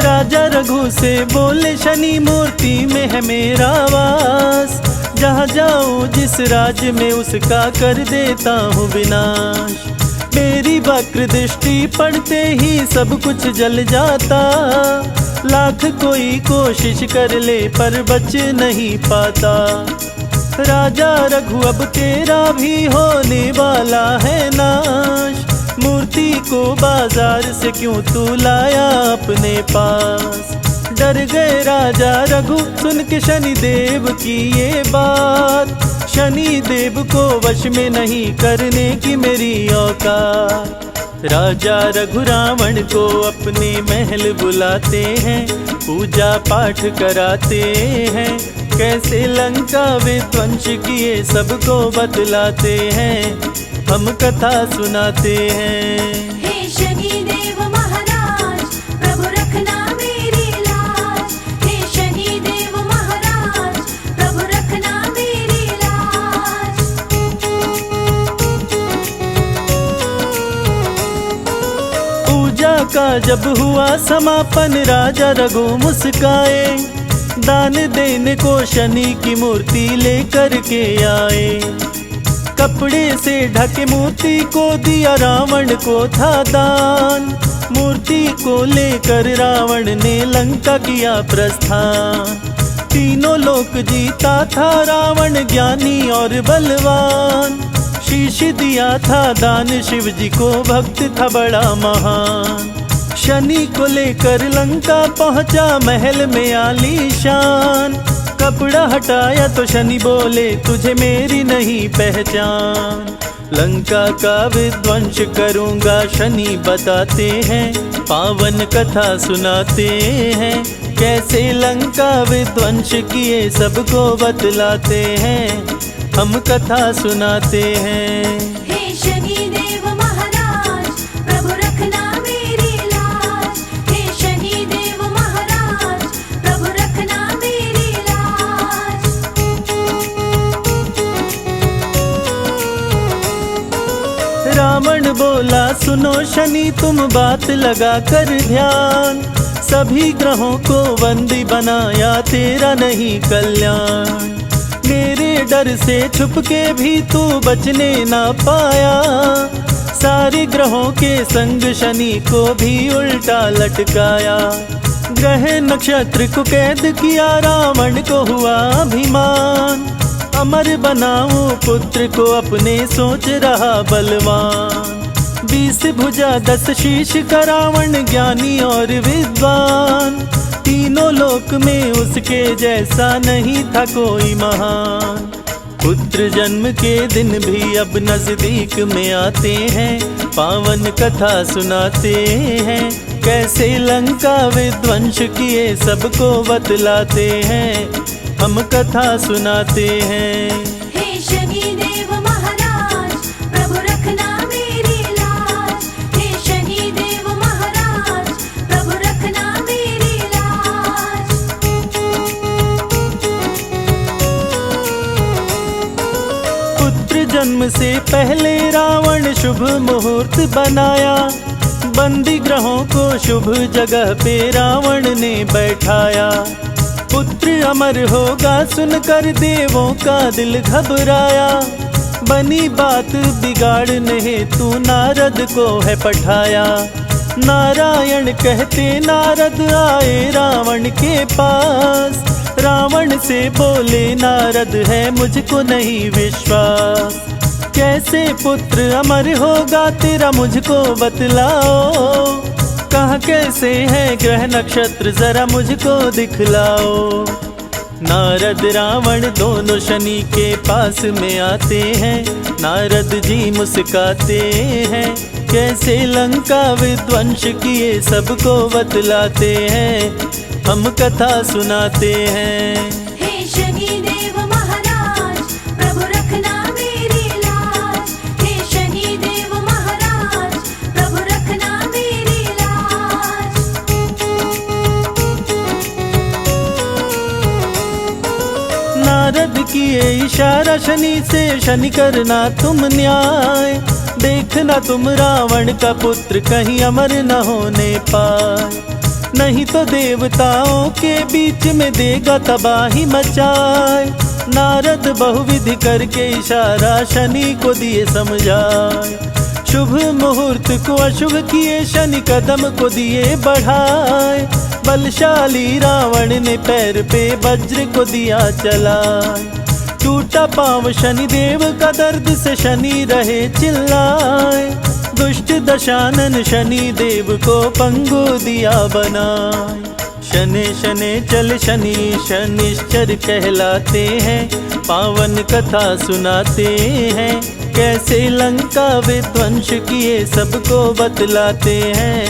राजा रघु से बोले शनि मूर्ति में है मेरा वास। जहाँ जाऊँ जिस राज्य में उसका कर देता हूँ विनाश। मेरी वक्र दृष्टि पड़ते ही सब कुछ जल जाता। लाख कोई कोशिश कर ले पर बच नहीं पाता। राजा रघु अब तेरा भी होने वाला है नाश। मूर्ति को बाजार से क्यों तू लाया अपने पास। डर गए राजा रघु सुन के शनि देव की ये बात। शनि देव को वश में नहीं करने की मेरी औकात। राजा रघु रावण को अपने महल बुलाते हैं, पूजा पाठ कराते हैं। कैसे लंका विध्वंस किए सबको बतलाते हैं, हम कथा सुनाते हैं। हे शनि देव महाराज, प्रभु रखना मेरी लाज। हे शनि देव महाराज, प्रभु रखना मेरी लाज। पूजा का जब हुआ समापन, राजा रघु मुस्काए। दान देने को शनि की मूर्ति लेकर के आए। कपड़े से ढके मूर्ति को दिया, रावण को था दान। मूर्ति को लेकर रावण ने लंका किया प्रस्थान। तीनों लोक जीता था रावण, ज्ञानी और बलवान। शीश दिया था दान शिव जी को, भक्त था बड़ा महान। शनि को लेकर लंका पहुंचा, महल में आलीशान। कपड़ा हटाया तो शनि बोले, तुझे मेरी नहीं पहचान। लंका का विध्वंस करूंगा शनि बताते हैं, पावन कथा सुनाते हैं। कैसे लंका विध्वंस किए सबको बतलाते हैं, हम कथा सुनाते हैं। हे शनि देव महाराज, प्रभु रखना मेरी लाज। हे शनि देव महाराज, प्रभु रखना मेरी लाज। रावण बोला सुनो शनि तुम बात लगा कर ध्यान। सभी ग्रहों को बंदी बनाया, तेरा नहीं कल्याण। मेरे डर से छुप के भी तू बचने ना पाया। सारे ग्रहों के संग शनि को भी उल्टा लटकाया। ग्रह नक्षत्र को कैद किया, रावण को हुआ अभिमान। अमर बनाऊं पुत्र को अपने, सोच रहा बलवान। 20 भुजा 10 शीश का रावण, ज्ञानी और विद्वान। तीनों लोक में उसके जैसा नहीं था कोई महान। पुत्र जन्म के दिन भी अब नजदीक में आते हैं, पावन कथा सुनाते हैं। कैसे लंका विध्वंस किए सबको बतलाते हैं, हम कथा सुनाते हैं। हे शनिदेव महाराज, प्रभु रखना मेरी लाज। हे शनिदेव महाराज, प्रभु रखना मेरी लाज। पुत्र जन्म से पहले रावण शुभ मुहूर्त बनाया, बंदी ग्रहों को शुभ जगह पे रावण ने बैठाया। पुत्र अमर होगा सुनकर देवों का दिल घबराया, बनी बात बिगाड़ने हेतु नारद को है पठाया। नारायण कहते नारद आए रावण के पास, रावण से बोले नारद है मुझको नहीं विश्वास। कैसे पुत्र अमर होगा तेरा मुझको बतलाओ, कहाँ कैसे है ग्रह नक्षत्र जरा मुझको दिखलाओ। नारद रावण दोनों शनि के पास में आते हैं, नारद जी मुस्काते हैं। कैसे लंका विध्वंस किए सबको बतलाते हैं, हम कथा सुनाते हैं। हे शनिदेव महाराज, प्रभु रखना मेरी लाज। हे शनिदेव महाराज, प्रभु रखना मेरी लाज। नारद किए इशारा शनि से, शनि करना तुम न्याय। देखना तुम रावण का पुत्र कहीं अमर न होने पाए, नहीं तो देवताओं के बीच में देगा तबाही मचाए। नारद बहुविधि करके इशारा शनि को दिए समझाए, शुभ मुहूर्त को अशुभ किए शनि कदम को दिए बढ़ाए। बलशाली रावण ने पैर पे वज्र को दिया चलाए, टूटा पांव शनिदेव का दर्द से शनि रहे चिल्लाए। दुष्ट दशानन शनि देव को पंगु दिया बनाए। शनि शनि चल शनि शनिश्चर कहलाते हैं, पावन कथा सुनाते हैं। कैसे लंका विध्वंस किए सबको बतलाते हैं,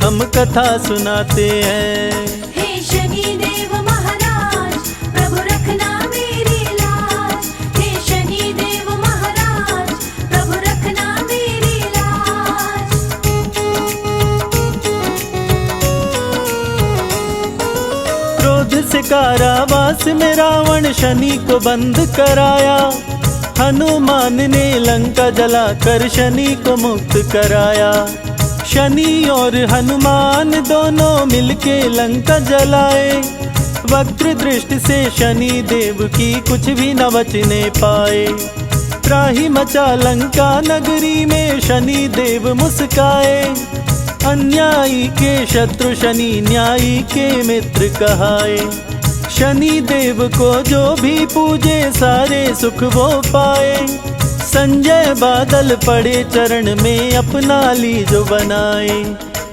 हम कथा सुनाते हैं। हे शनिदेव महाराज, प्रभु रखना मेरी लाज। हे शनिदेव महाराज, प्रभु रखना मेरी लाज। क्रोध से कारावास में रावण शनि को बंद कराया, हनुमान ने लंका जलाकर शनि को मुक्त कराया। शनि और हनुमान दोनों मिलके लंका जलाए, वक्र दृष्टि से शनि देव की कुछ भी न बचने पाए। त्राही मचा लंका नगरी में शनि देव मुस्काए, अन्यायी के शत्रु शनि न्यायी के मित्र कहाए। शनि देव को जो भी पूजे सारे सुख वो पाए, संजय बादल पड़े चरण में अपना ली जो बनाए।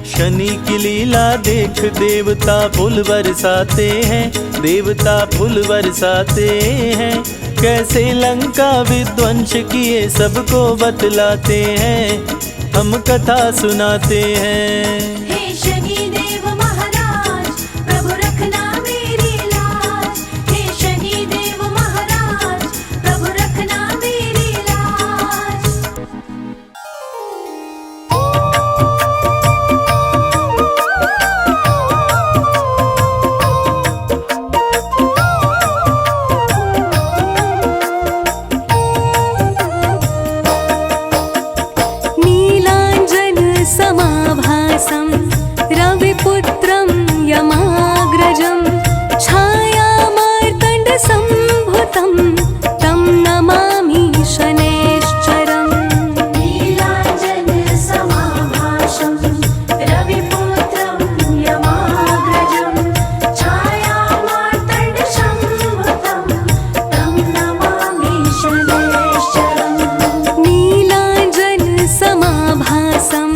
शनि की लीला देख देवता फूल बरसाते हैं, देवता फूल बरसाते हैं। कैसे लंका विध्वंस किए सबको बतलाते हैं, हम कथा सुनाते हैं। हे शनिदेव महाराज, प्रभु रखना मेरी लाज। हे शनिदेव महाराज, प्रभु रखना मेरी लाज। समाभासं रविपुत्रं यमाग्रजं छायामार्तण्डसम्भुतं तं नमामि शनैश्चरम्। नीलाञ्जनसमाभासं रविपुत्रं यमाग्रजं छायामार्तण्डसम्भुतं तं नमामि शनैश्चरम्। नीलाञ्जनसमाभासं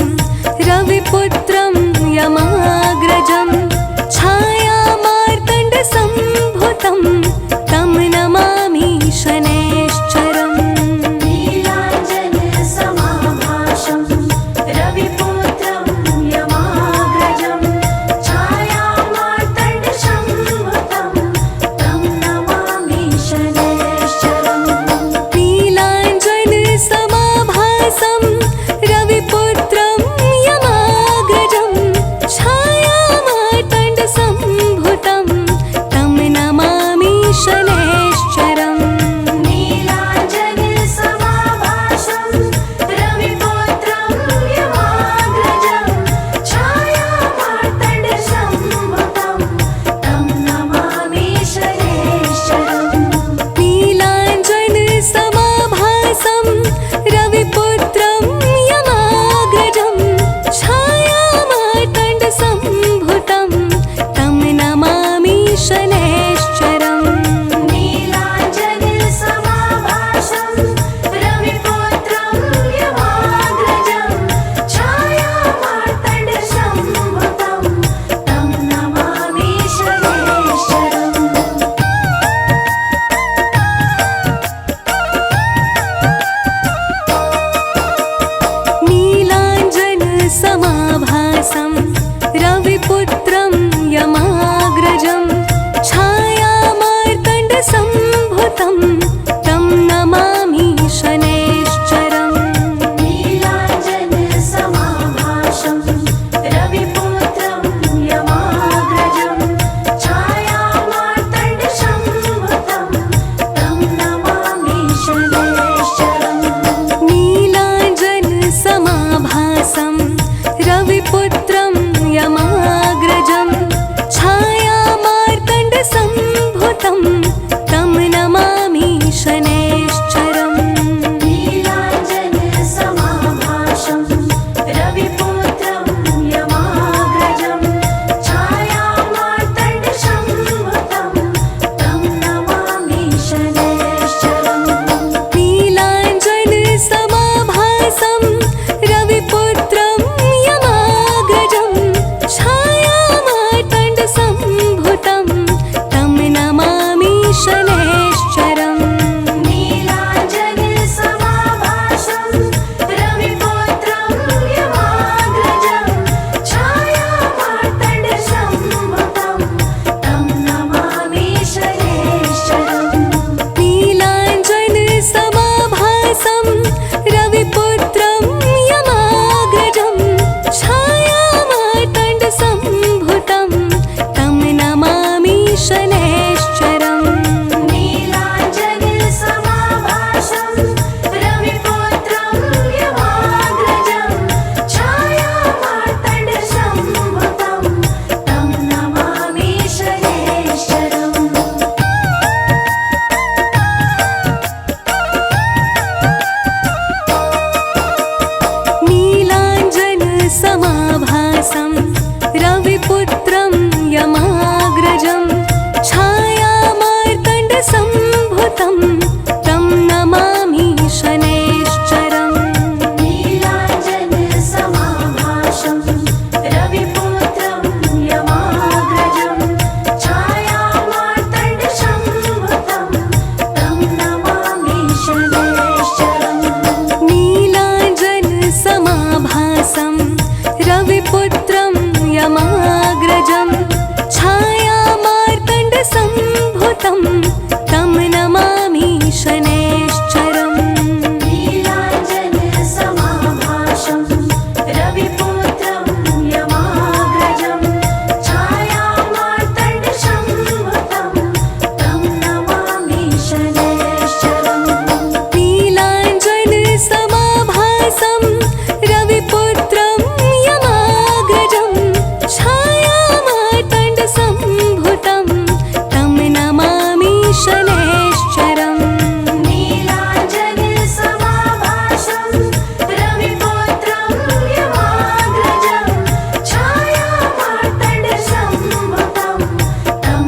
रविपुत्रं यमाग्रजं छायामार्तण्डसम्भुतं तं नमामि शनैश्चरम्। यमाग्रजं छायामार्तण्डसम्भुतं तं नमामि शनैश्चरम् नीलाञ्जनसमाभासं रविपुत्रं यमाग्रजं छायामार्तण्डसम्भुतं तं नमामि शनैश्चरम् नीलाञ्जनसमाभासं रविपुत्रं यमाग्रजं छायामार्तण्डसम्भुतं तं नमामि शनैश्चरम् नीलाञ्जनसमाभासं रविपुत्रं यमाग्रजं छायामार्तण्डसम्भुतं तं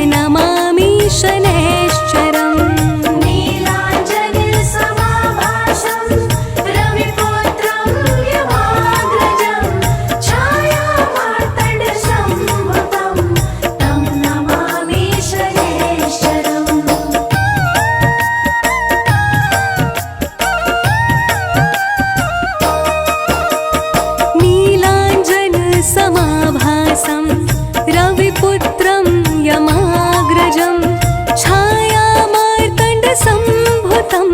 नमामि शनैश्चरम् नीलाञ्जनसमाभासं रविपुत्रं यमाग्रजं छायामार्तण्डसम्भुतं तं नमामि शनैश्चरम् नीलाञ्जनसमाभासं रविपुत्रं यमाग्रजं छायामार्तण्डसम्भुतं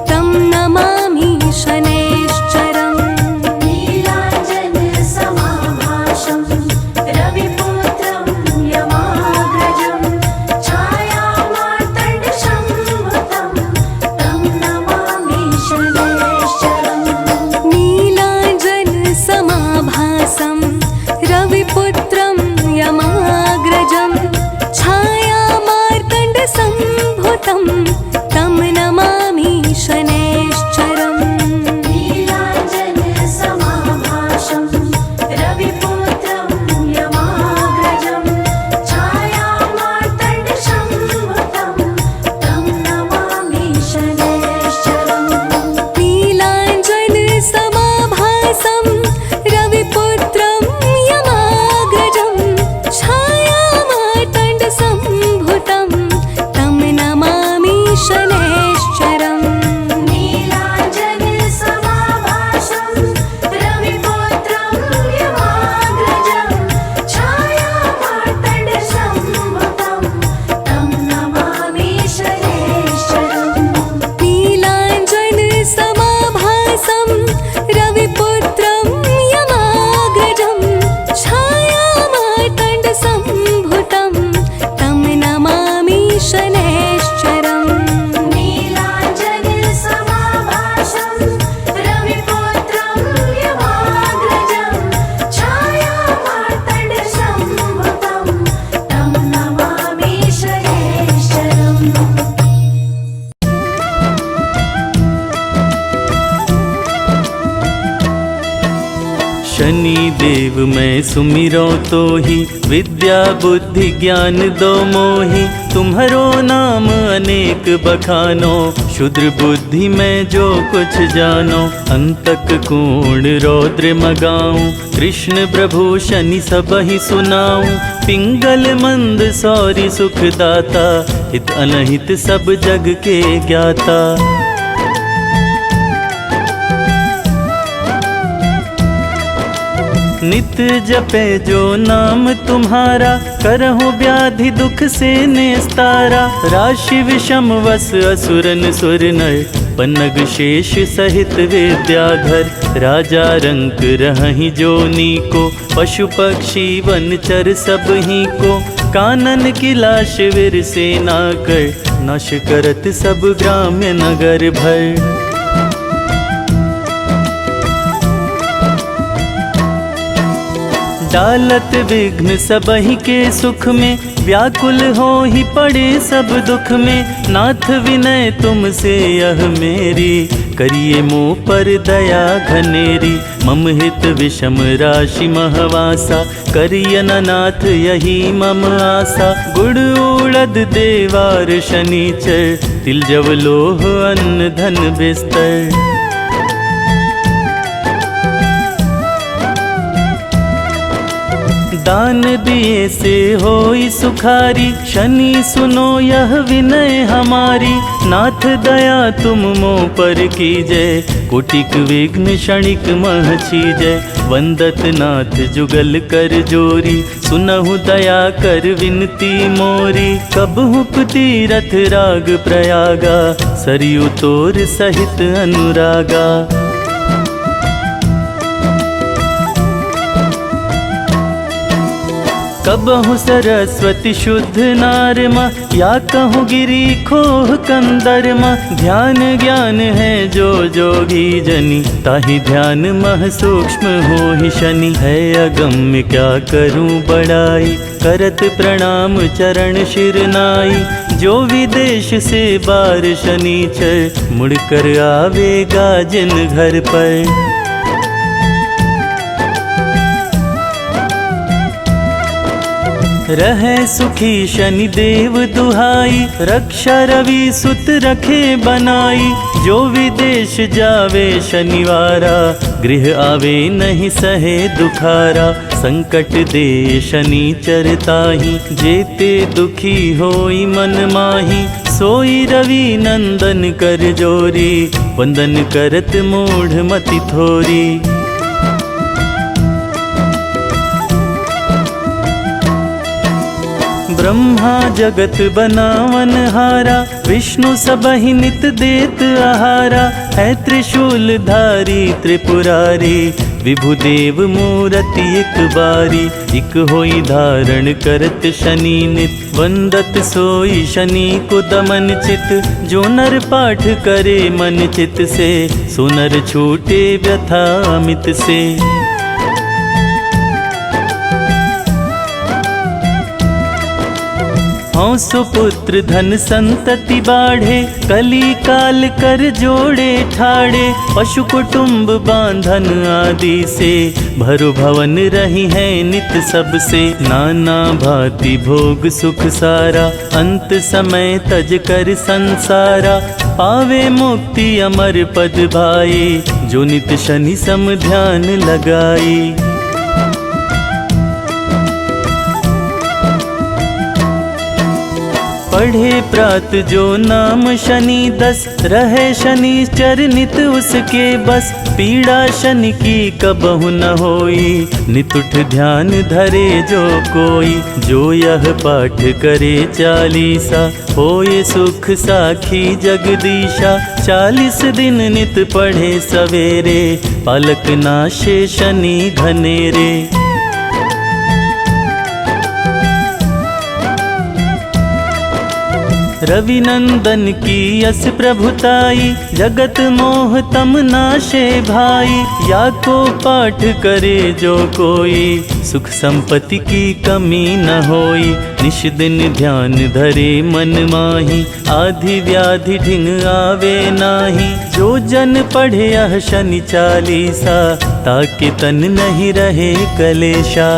तं नमामि शनैश्चरम् नीलाञ्जनसमाभासं रविपुत्रं यमाग्रजं छायामार्तण्डसम्भुतं तं नमामि शनैश्चरम् नीलाञ्जनसमाभासं रविपुत्रं यमाग्रजं छायामार्तण्डसम्भुतं तं नमामि शनैश्चरम् नीलाञ्जनसमाभासं रविपुत्रं यमाग्रजं छायामार्तण्डसम्भुतं तं नमामि शनैश्चरम् नीलाञ्जनसमाभासं रविपुत्रं यमाग्रजं छायामार्तण्डसम्भुतं तं नमामि शनैश्चरम् नीलाञ्जनसमाभासं रविपुत्रं यमाग्रजं छायामार्तण्डसम्भुतं तं नमामि शनैश्चरम् नीलाञ्जनसमाभासं रविपुत्रं यमाग्रजं छायामार्तण्डसम्भुतं तं नमामि शनैश्चरम् नीलाञ्जनसमाभासं रविपुत्रं यमाग्रजं छायामार्तण्डसम्भुतं तं नमामि शनैश्चरम् नीलाञ्जनसमाभासं रविपुत्रं यमाग्रजं छायामार्तण्डसम्भुतं तं नमामि शनैश्चरम् शनि देव मैं सुमिरो तो ही विद्या बुद्धि ज्ञान दो मोहि तुम्हारो नाम अनेक बखानो शुद्र बुद्धि में जो कुछ जानो अंतक कोण रौद्र मगाऊं कृष्ण प्रभु शनि सब ही सुनाऊं पिंगल मंद सौरी सुखदाता हित अनहित सब जग के ज्ञाता नित जपे जो नाम तुम्हारा करहु व्याधि दुख से निस्तारा राशि विषम वस असुरन सुर नर पन्नग शेष सहित विद्याधर राजा रंक रहहि जोनी को पशु पक्षी वनचर सब ही को कानन किला शिविर सेना कर नश करत सब ग्राम्य नगर भर डालत विघ्न सबहि के सुख में व्याकुल हो ही पड़े सब दुख में नाथ विनय तुमसे यह मेरी करिए मोह पर दया घनेरी मम हित विषम राशि महवासा करियन नाथ यही मम आसा गुड़ उड़द देवार शनिचर तिल जव लोह अन्न धन बिस्तर दान दिए से होई सुखारी, शनि सुनो यह विनय हमारी। नाथ दया तुम मों पर कीजय, कोटिक विघ्न क्षणिक मह छीजय। वंदत नाथ जुगल कर जोरी, सुनहु दया कर विनती मोरी। कबहु तीरथ राग प्रयागा, सरयू तोर सहित अनुरागा। कबहु सरस्वती शुद्ध नारमा, या कहूँ गिरी खोह कंदरमा। ध्यान ज्ञान है जो जोगी जनी, ताहि ध्यान मह सूक्ष्म होहि शनि। है अगम्य क्या करूँ बड़ाई, करत प्रणाम चरण शिर नाई। जो विदेश से बार शनिचर, मुड़कर आवेगा जिन घर पर। रहे सुखी शनि देव दुहाई, रक्षा रवि सुत रखे बनाई। जो विदेश जावे शनिवारा, गृह आवे नहीं सहे दुखारा। संकट दे शनिचर ताहि, जेते दुखी होई मन माही। सोई रवि नंदन कर जोरी, वंदन करत मूढ़ मति थोरी। ब्रह्मा जगत बनावन हारा, विष्णु सबहि नित देत आहारा। है त्रिशूल धारी त्रिपुरारी, विभुदेव मूरति एक बारी। इक होई धारण करत शनि नित, वंदत सोई शनि को दमन चित। जो नर पाठ करे मन चित से, सो नर छूटे व्यथा अमित से। हौं सुपुत्र धन संतति बाढ़े, कली काल कर जोड़े ठाड़े। पशु कुटुंब बांधन आदि से, भरु भवन रही है नित सबसे। नाना भांति भोग सुख सारा, अंत समय तज कर संसारा। पावे मुक्ति अमर पद भाई, जो नित शनि सम ध्यान लगाई। पढ़े प्रात जो नाम शनि 10, रहे शनिचर नित उसके बस। पीड़ा शनि की कबहु न होई, नित उठ ध्यान धरे जो कोई। जो यह पाठ करे 40 होए सुख साखी जगदीशा। 40 दिन नित पढ़े सवेरे, पालक नाशे शनि घनेरे। रवि नंदन की यस प्रभुताई, जगत मोह तम नाशे भाई। या को पाठ करे जो कोई, सुख संपत्ति की कमी न होई। निश दिन ध्यान धरे मन माही, आधि व्याधि ढिंग आवे नाही। जो जन पढ़े यह शनि 40, ताके तन नहीं रहे कलेशा।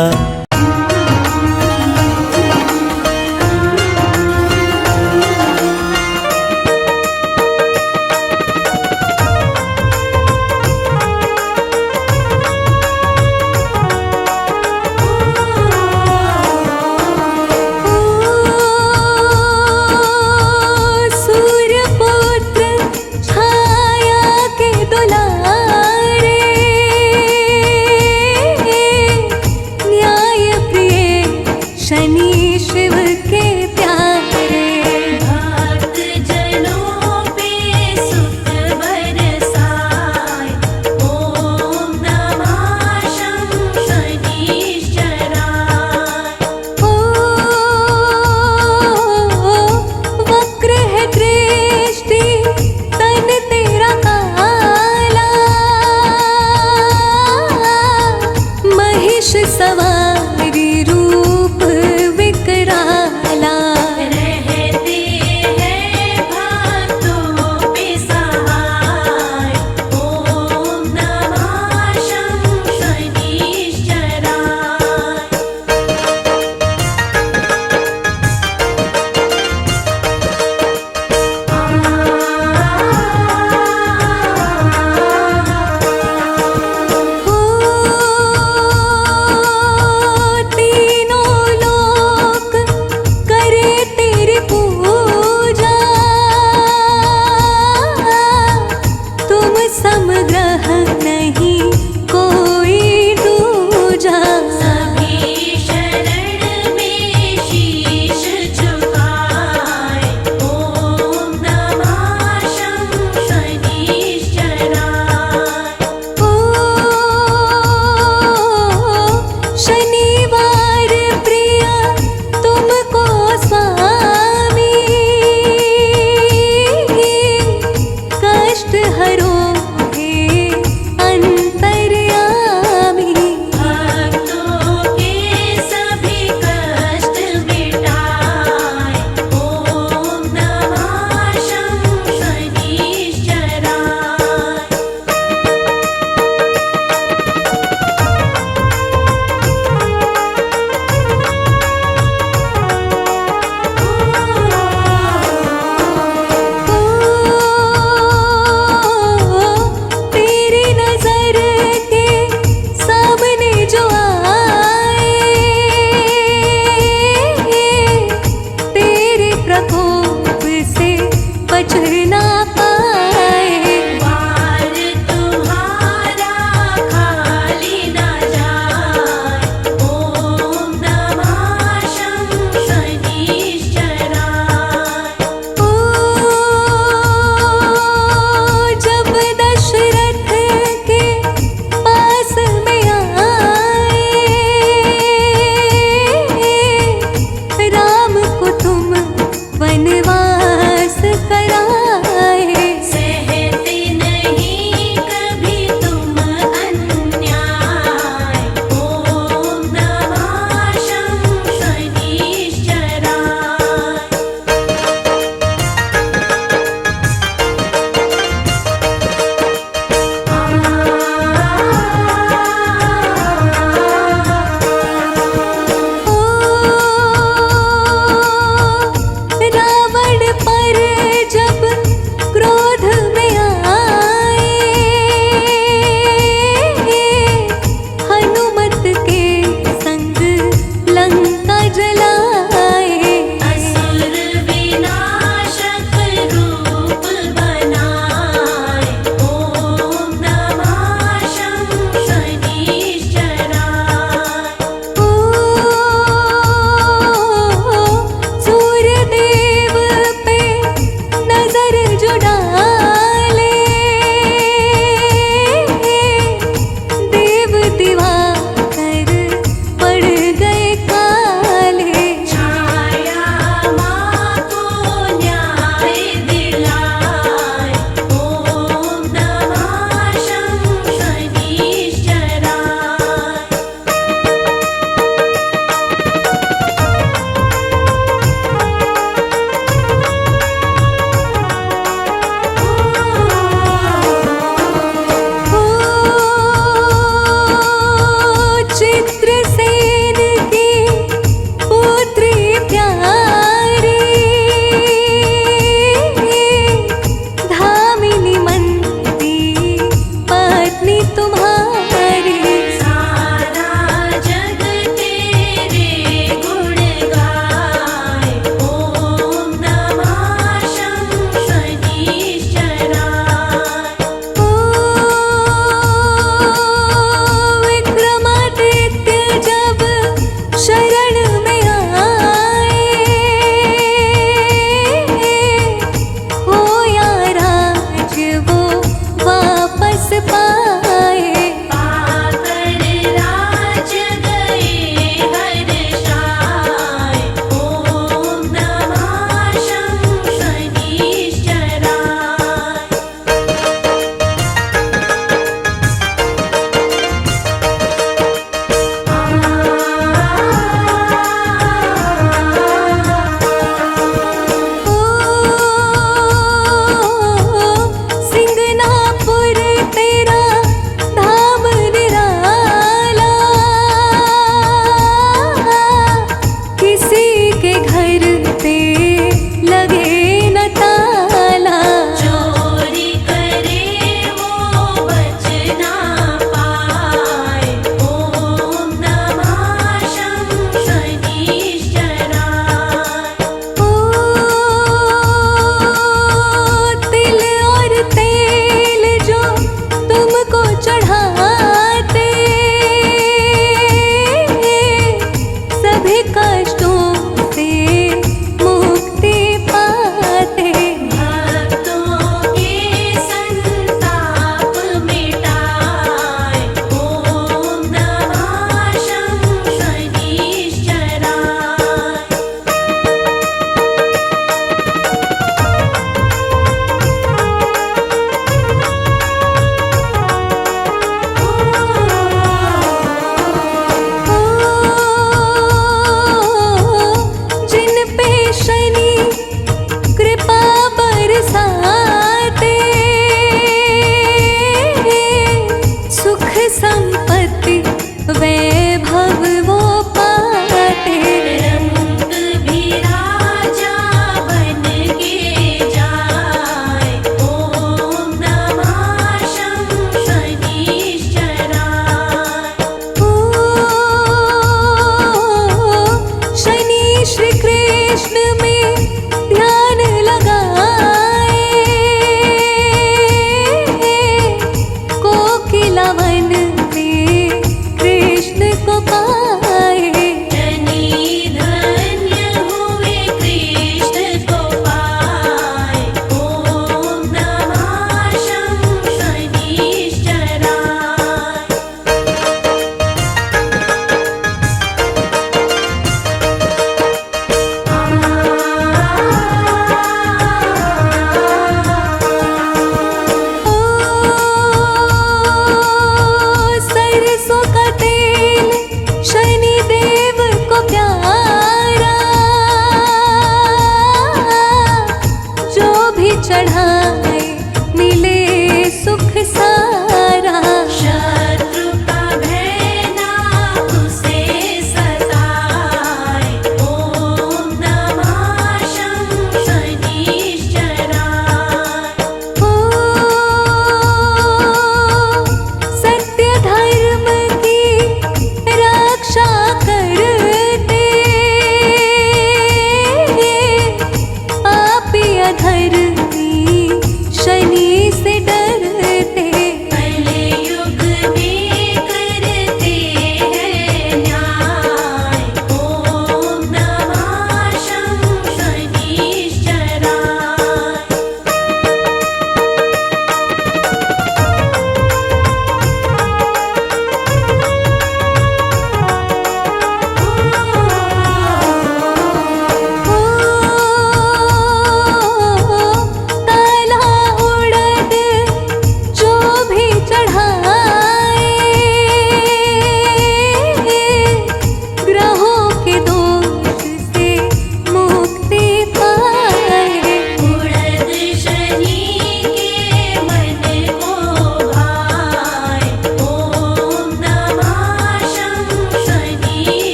सवारी रूप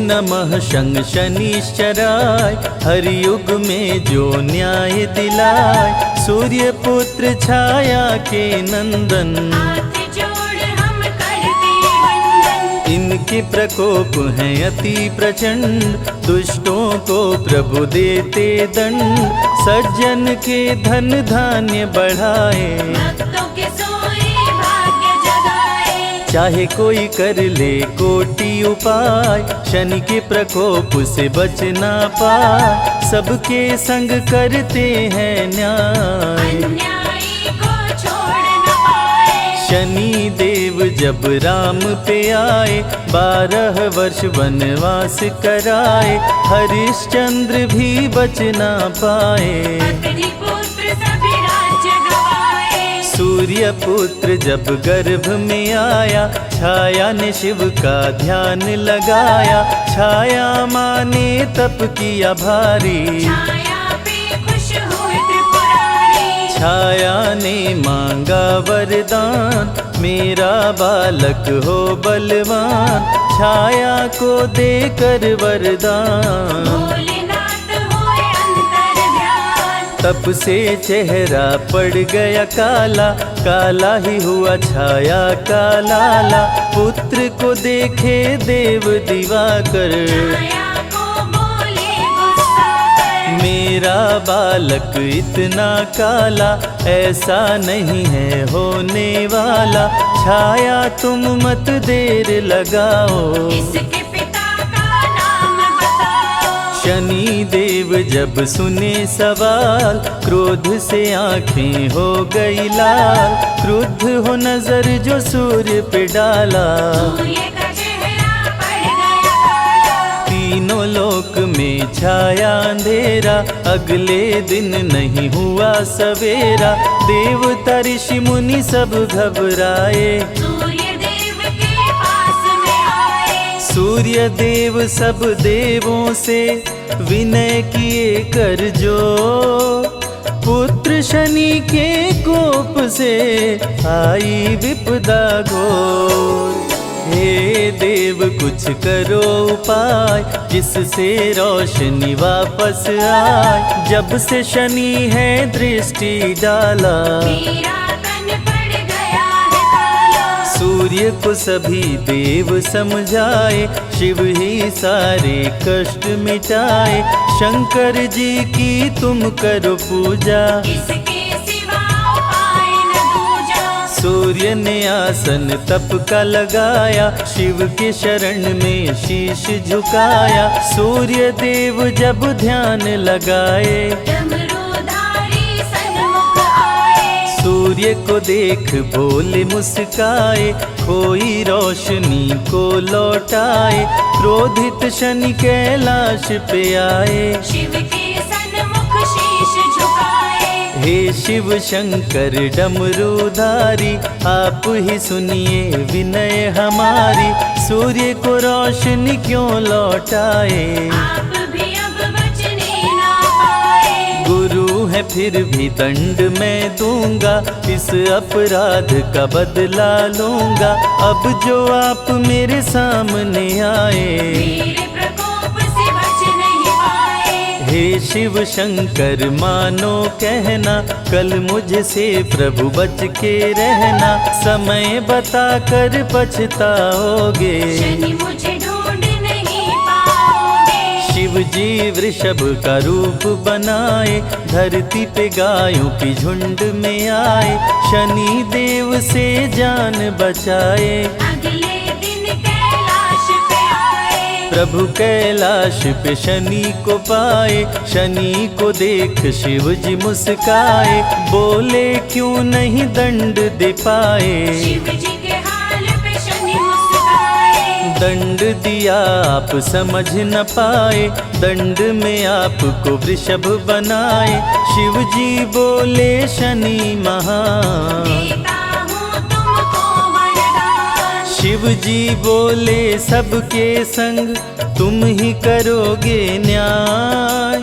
नमः शं शनिश्चराय, हर युग में जो न्याय दिलाए। सूर्य पुत्र छाया के नंदन, हाथ जोड़ हम करते वंदन। इनके प्रकोप हैं अति प्रचंड, दुष्टों को प्रभु देते दंड। सज्जन के धन धान्य बढ़ाए, भक्तों के सोए भाग्य जगाए। चाहे कोई कर ले कोटि उपाय, शनि के प्रकोप से बच ना पाए। सबके संग करते हैं न्याय, अन्यायी को छोड़ न पाए। शनि देव जब राम पे आए, 12 वर्ष वनवास कराए। हरिश्चंद्र भी बच ना पाए, अग्नि पुत्र सभी राज्य गवाए। सूर्य पुत्र जब गर्भ में आया, छाया ने शिव का ध्यान लगाया। छाया माने तप किया भारी, छाया पे खुश हुए त्रिपुरारी। छाया ने मांगा वरदान, मेरा बालक हो बलवान। छाया को देकर वरदान, भोलेनाथ हुए अंतर ध्यान। तप से चेहरा पड़ गया काला, काला ही हुआ छाया का लाला। पुत्र को देखे देव दिवाकर, छाया को बोले गुस्सा कर। मेरा बालक इतना काला, ऐसा नहीं है होने वाला। छाया तुम मत देर लगाओ, इसके पिता का नाम बताओ। शनि देव जब सुने सवाल, क्रोध से आंखें हो गई लाल। क्रुद्ध हो नजर जो सूर्य पे डाला, सूर्य का चेहरा पड़ गया काला। तीनों लोक में छाया अंधेरा। अगले दिन नहीं हुआ सवेरा, देवता ऋषि मुनि सब घबराए। सूर्य देव के पास में आए। सूर्य देव सब देवों से विनय किए कर जोर। पुत्र शनि के कोप से आई विपदा घोर। हे देव कुछ करो उपाय, जिससे रोशनी वापस आए। जब से शनि है दृष्टि डाला, मेरा तन पड़ गया है काला। सूर्य को सभी देव समझाए, शिव ही सारे कष्ट मिटाए। शंकर जी की तुम करो पूजा, इसके सिवा उपाय न दूजा। सूर्य ने आसन तप का लगाया, शिव के शरण में शीश झुकाया। सूर्य देव जब ध्यान लगाए, डमरूधारी सन्मुख आए। सूर्य को देख भोले मुस्काए। खोई रोशनी को लौटाए, क्रोधित शनि कैलाश पे आए। शिव के सन्मुख शीश झुकाए। हे शिव शंकर डमरूधारी, आप ही सुनिए विनय हमारी। सूर्य को रोशनी क्यों लौटाए, आप भी अब बचने ना पाए। गुरु है फिर भी दंड मैं दूंगा, इस अपराध का बदला लूंगा। अब जो आप मेरे सामने आए, मेरे प्रकोप से बच नहीं पाए। हे शिव शंकर मानो कहना, कल मुझसे प्रभु बच के रहना। समय बता कर पछताओगे, शनि मुझे ढूंढ नहीं पाओगे। शिव जी वृषभ का रूप बनाए, धरती पे गायों की झुंड में आए। शनि देव से जान बचाए, अगले दिन कैलाश पे आए। प्रभु कैलाश पे शनि को पाए। शनि को देख शिव जी मुस्काए, बोले क्यों नहीं दंड दे पाए। शिव जी के हाल पे शनि मुस्काए। दंड दिया आप समझ न पाए, दंड में आपको वृषभ बनाए। शिव जी बोले शनि महान, देता हूँ तुमको वरदान। शिव जी बोले सबके संग तुम ही करोगे न्याय।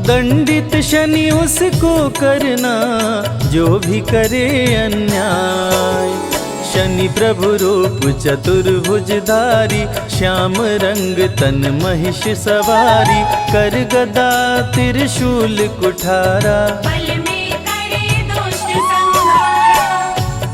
दंडित शनि उसको करना जो भी करे अन्याय। शनि प्रभु रूप चतुर्भुजधारी, श्याम रंग तन महिष सवारी, कर गदा त्रिशूल कुठारा, बल में करे दुष्ट संहारा।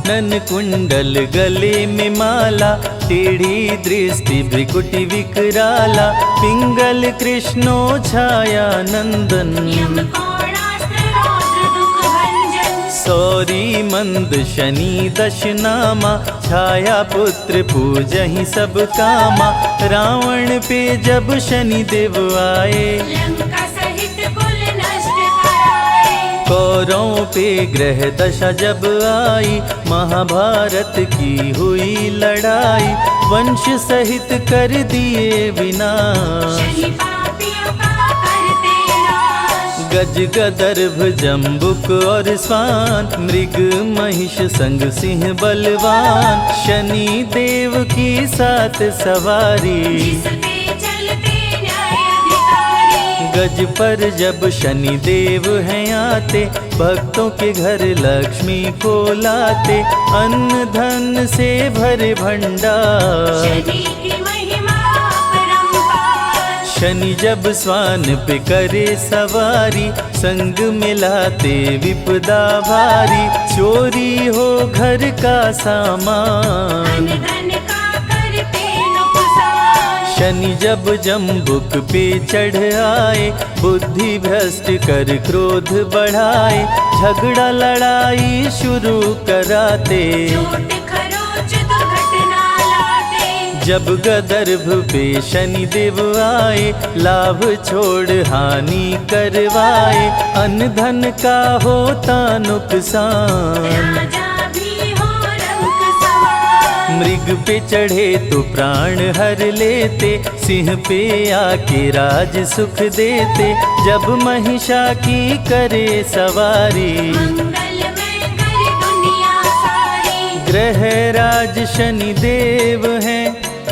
नन कुंडल गले में माला, टेढ़ी दृष्टि भ्रिकुटि विकराला, पिंगल कृष्णो छाया नंदन, यम कोणास्त्र रौद्र दुख भंजन। सौरी मंद शनि दशनामा, छाया पुत्र पूजहि सब कामा, रावण पे जब शनि देव आए, लंका सहित कुल नष्ट कराए। कौरवों पे ग्रह दशा जब आई, महाभारत की हुई लड़ाई, वंश सहित कर दिए विनाश, शनि पापियों का करते नाश। गज गदर्भ जम्बुक और स्वान, मृग महिष संग सिंह बलवान, शनि देव की सात सवारी, जिस पे चलते न्यायाधिकारी। गज पर जब शनि देव हैं आते, भक्तों के घर लक्ष्मी को लाते, अन्न धन से भरे भंडार। शनि की महिमा अपरंपार। शनि जब स्वान पे करे सवारी, संग मिलाते विपदा भारी, चोरी हो घर का सामान, धन धन का करते नुकसान। शनि जब जम्बुक पे चढ़ आए, बुद्धि भ्रष्ट कर क्रोध बढ़ाए, झगड़ा लड़ाई शुरू कराते, झूठ खरोच दुर्घटना लाते। जब गदर्भ पे शनि देव आए, लाभ छोड़ हानि करवाए, अन्न धन का होता नुकसान, राजा भी हो रंक सवार। मृग पे चढ़े तो प्राण हर लेते, सिंह पे आके राज सुख देते, जब महिषा की करे सवारी, मंगल में कर दुनिया सारी। ग्रह राज शनि देव हैं,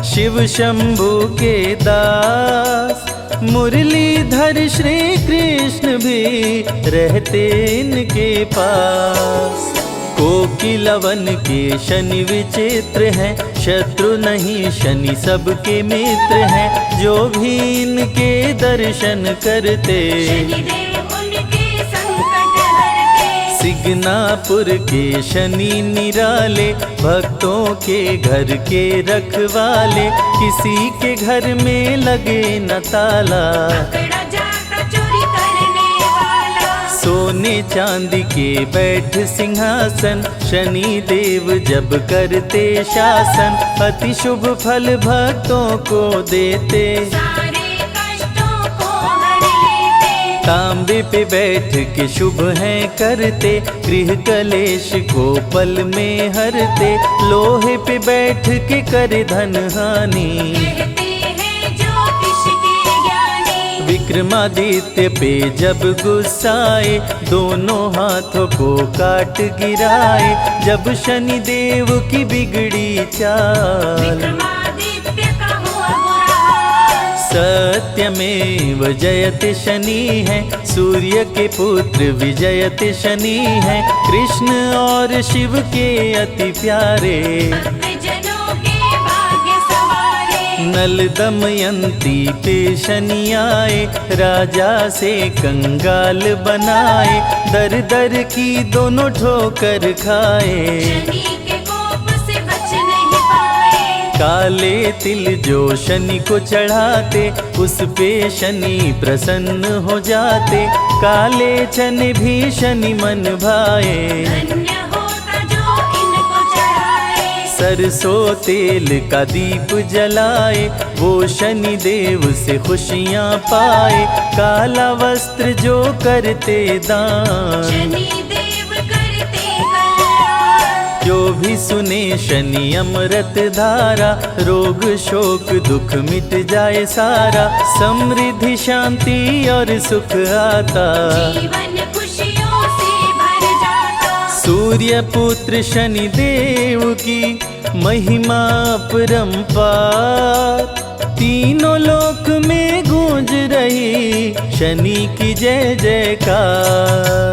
शिव शंभु के दास, मुरलीधर श्री कृष्ण भी रहते इनके पास। कोकिलवन के शनि विचित्र हैं, शत्रु नहीं शनि सबके मित्र हैं, जो भी इनके दर्शन करते, शनिदेव उनके संकट हरते। सिगनापुर के शनि निराले, भक्तों के घर के रखवाले, किसी के घर में लगे न ताला, पकड़ा जाता चोरी करने वाला। सोने चांदी के बैठ सिंहासन, शनि देव जब करते शासन, अति शुभ फल भक्तों को देते, सारे कष्टों को हर लेते। तांबे पे बैठ के शुभ हैं करते, गृह कलेश को पल में हरते, लोहे पे बैठ के करे धन हानि, कहते हैं ज्योतिष के ज्ञानी। विक्रमादित्य पे जब गुस्साए, दोनों हाथों को काट गिराए, जब शनि देव की बिगड़ी चाल, विक्रमादित्य का हुआ बुरा हाल। सत्यमेव जयते शनि है, सूर्य के पुत्र विजयत शनि है, कृष्ण और शिव के अति प्यारे, भक्तजनों के भाग्य सवारे। नल दमयंती पे शनि आए, राजा से कंगाल बनाए, दर दर की दोनों ठोकर खाए, शनि के कोप से बच नहीं पाए। काले तिल जो शनि को चढ़ाते, उस पे शनि प्रसन्न हो जाते, काले चने भी शनि मन भाए, धन्य होता जो इनको चढ़ाए। सरसों तेल का दीप जलाए, वो शनि देव से खुशियाँ पाए, काला वस्त्र जो करते दान, शनि देव करते कल्याण। जो भी सुने शनि अमृत धारा, रोग शोक दुख मिट जाए सारा, समृद्धि शांति और सुख आता, जीवन खुशियों से भर जाता। सूर्य पुत्र शनि देव की महिमा अपरंपार, तीनों लोक में गूंज रही शनि की जय जयकार।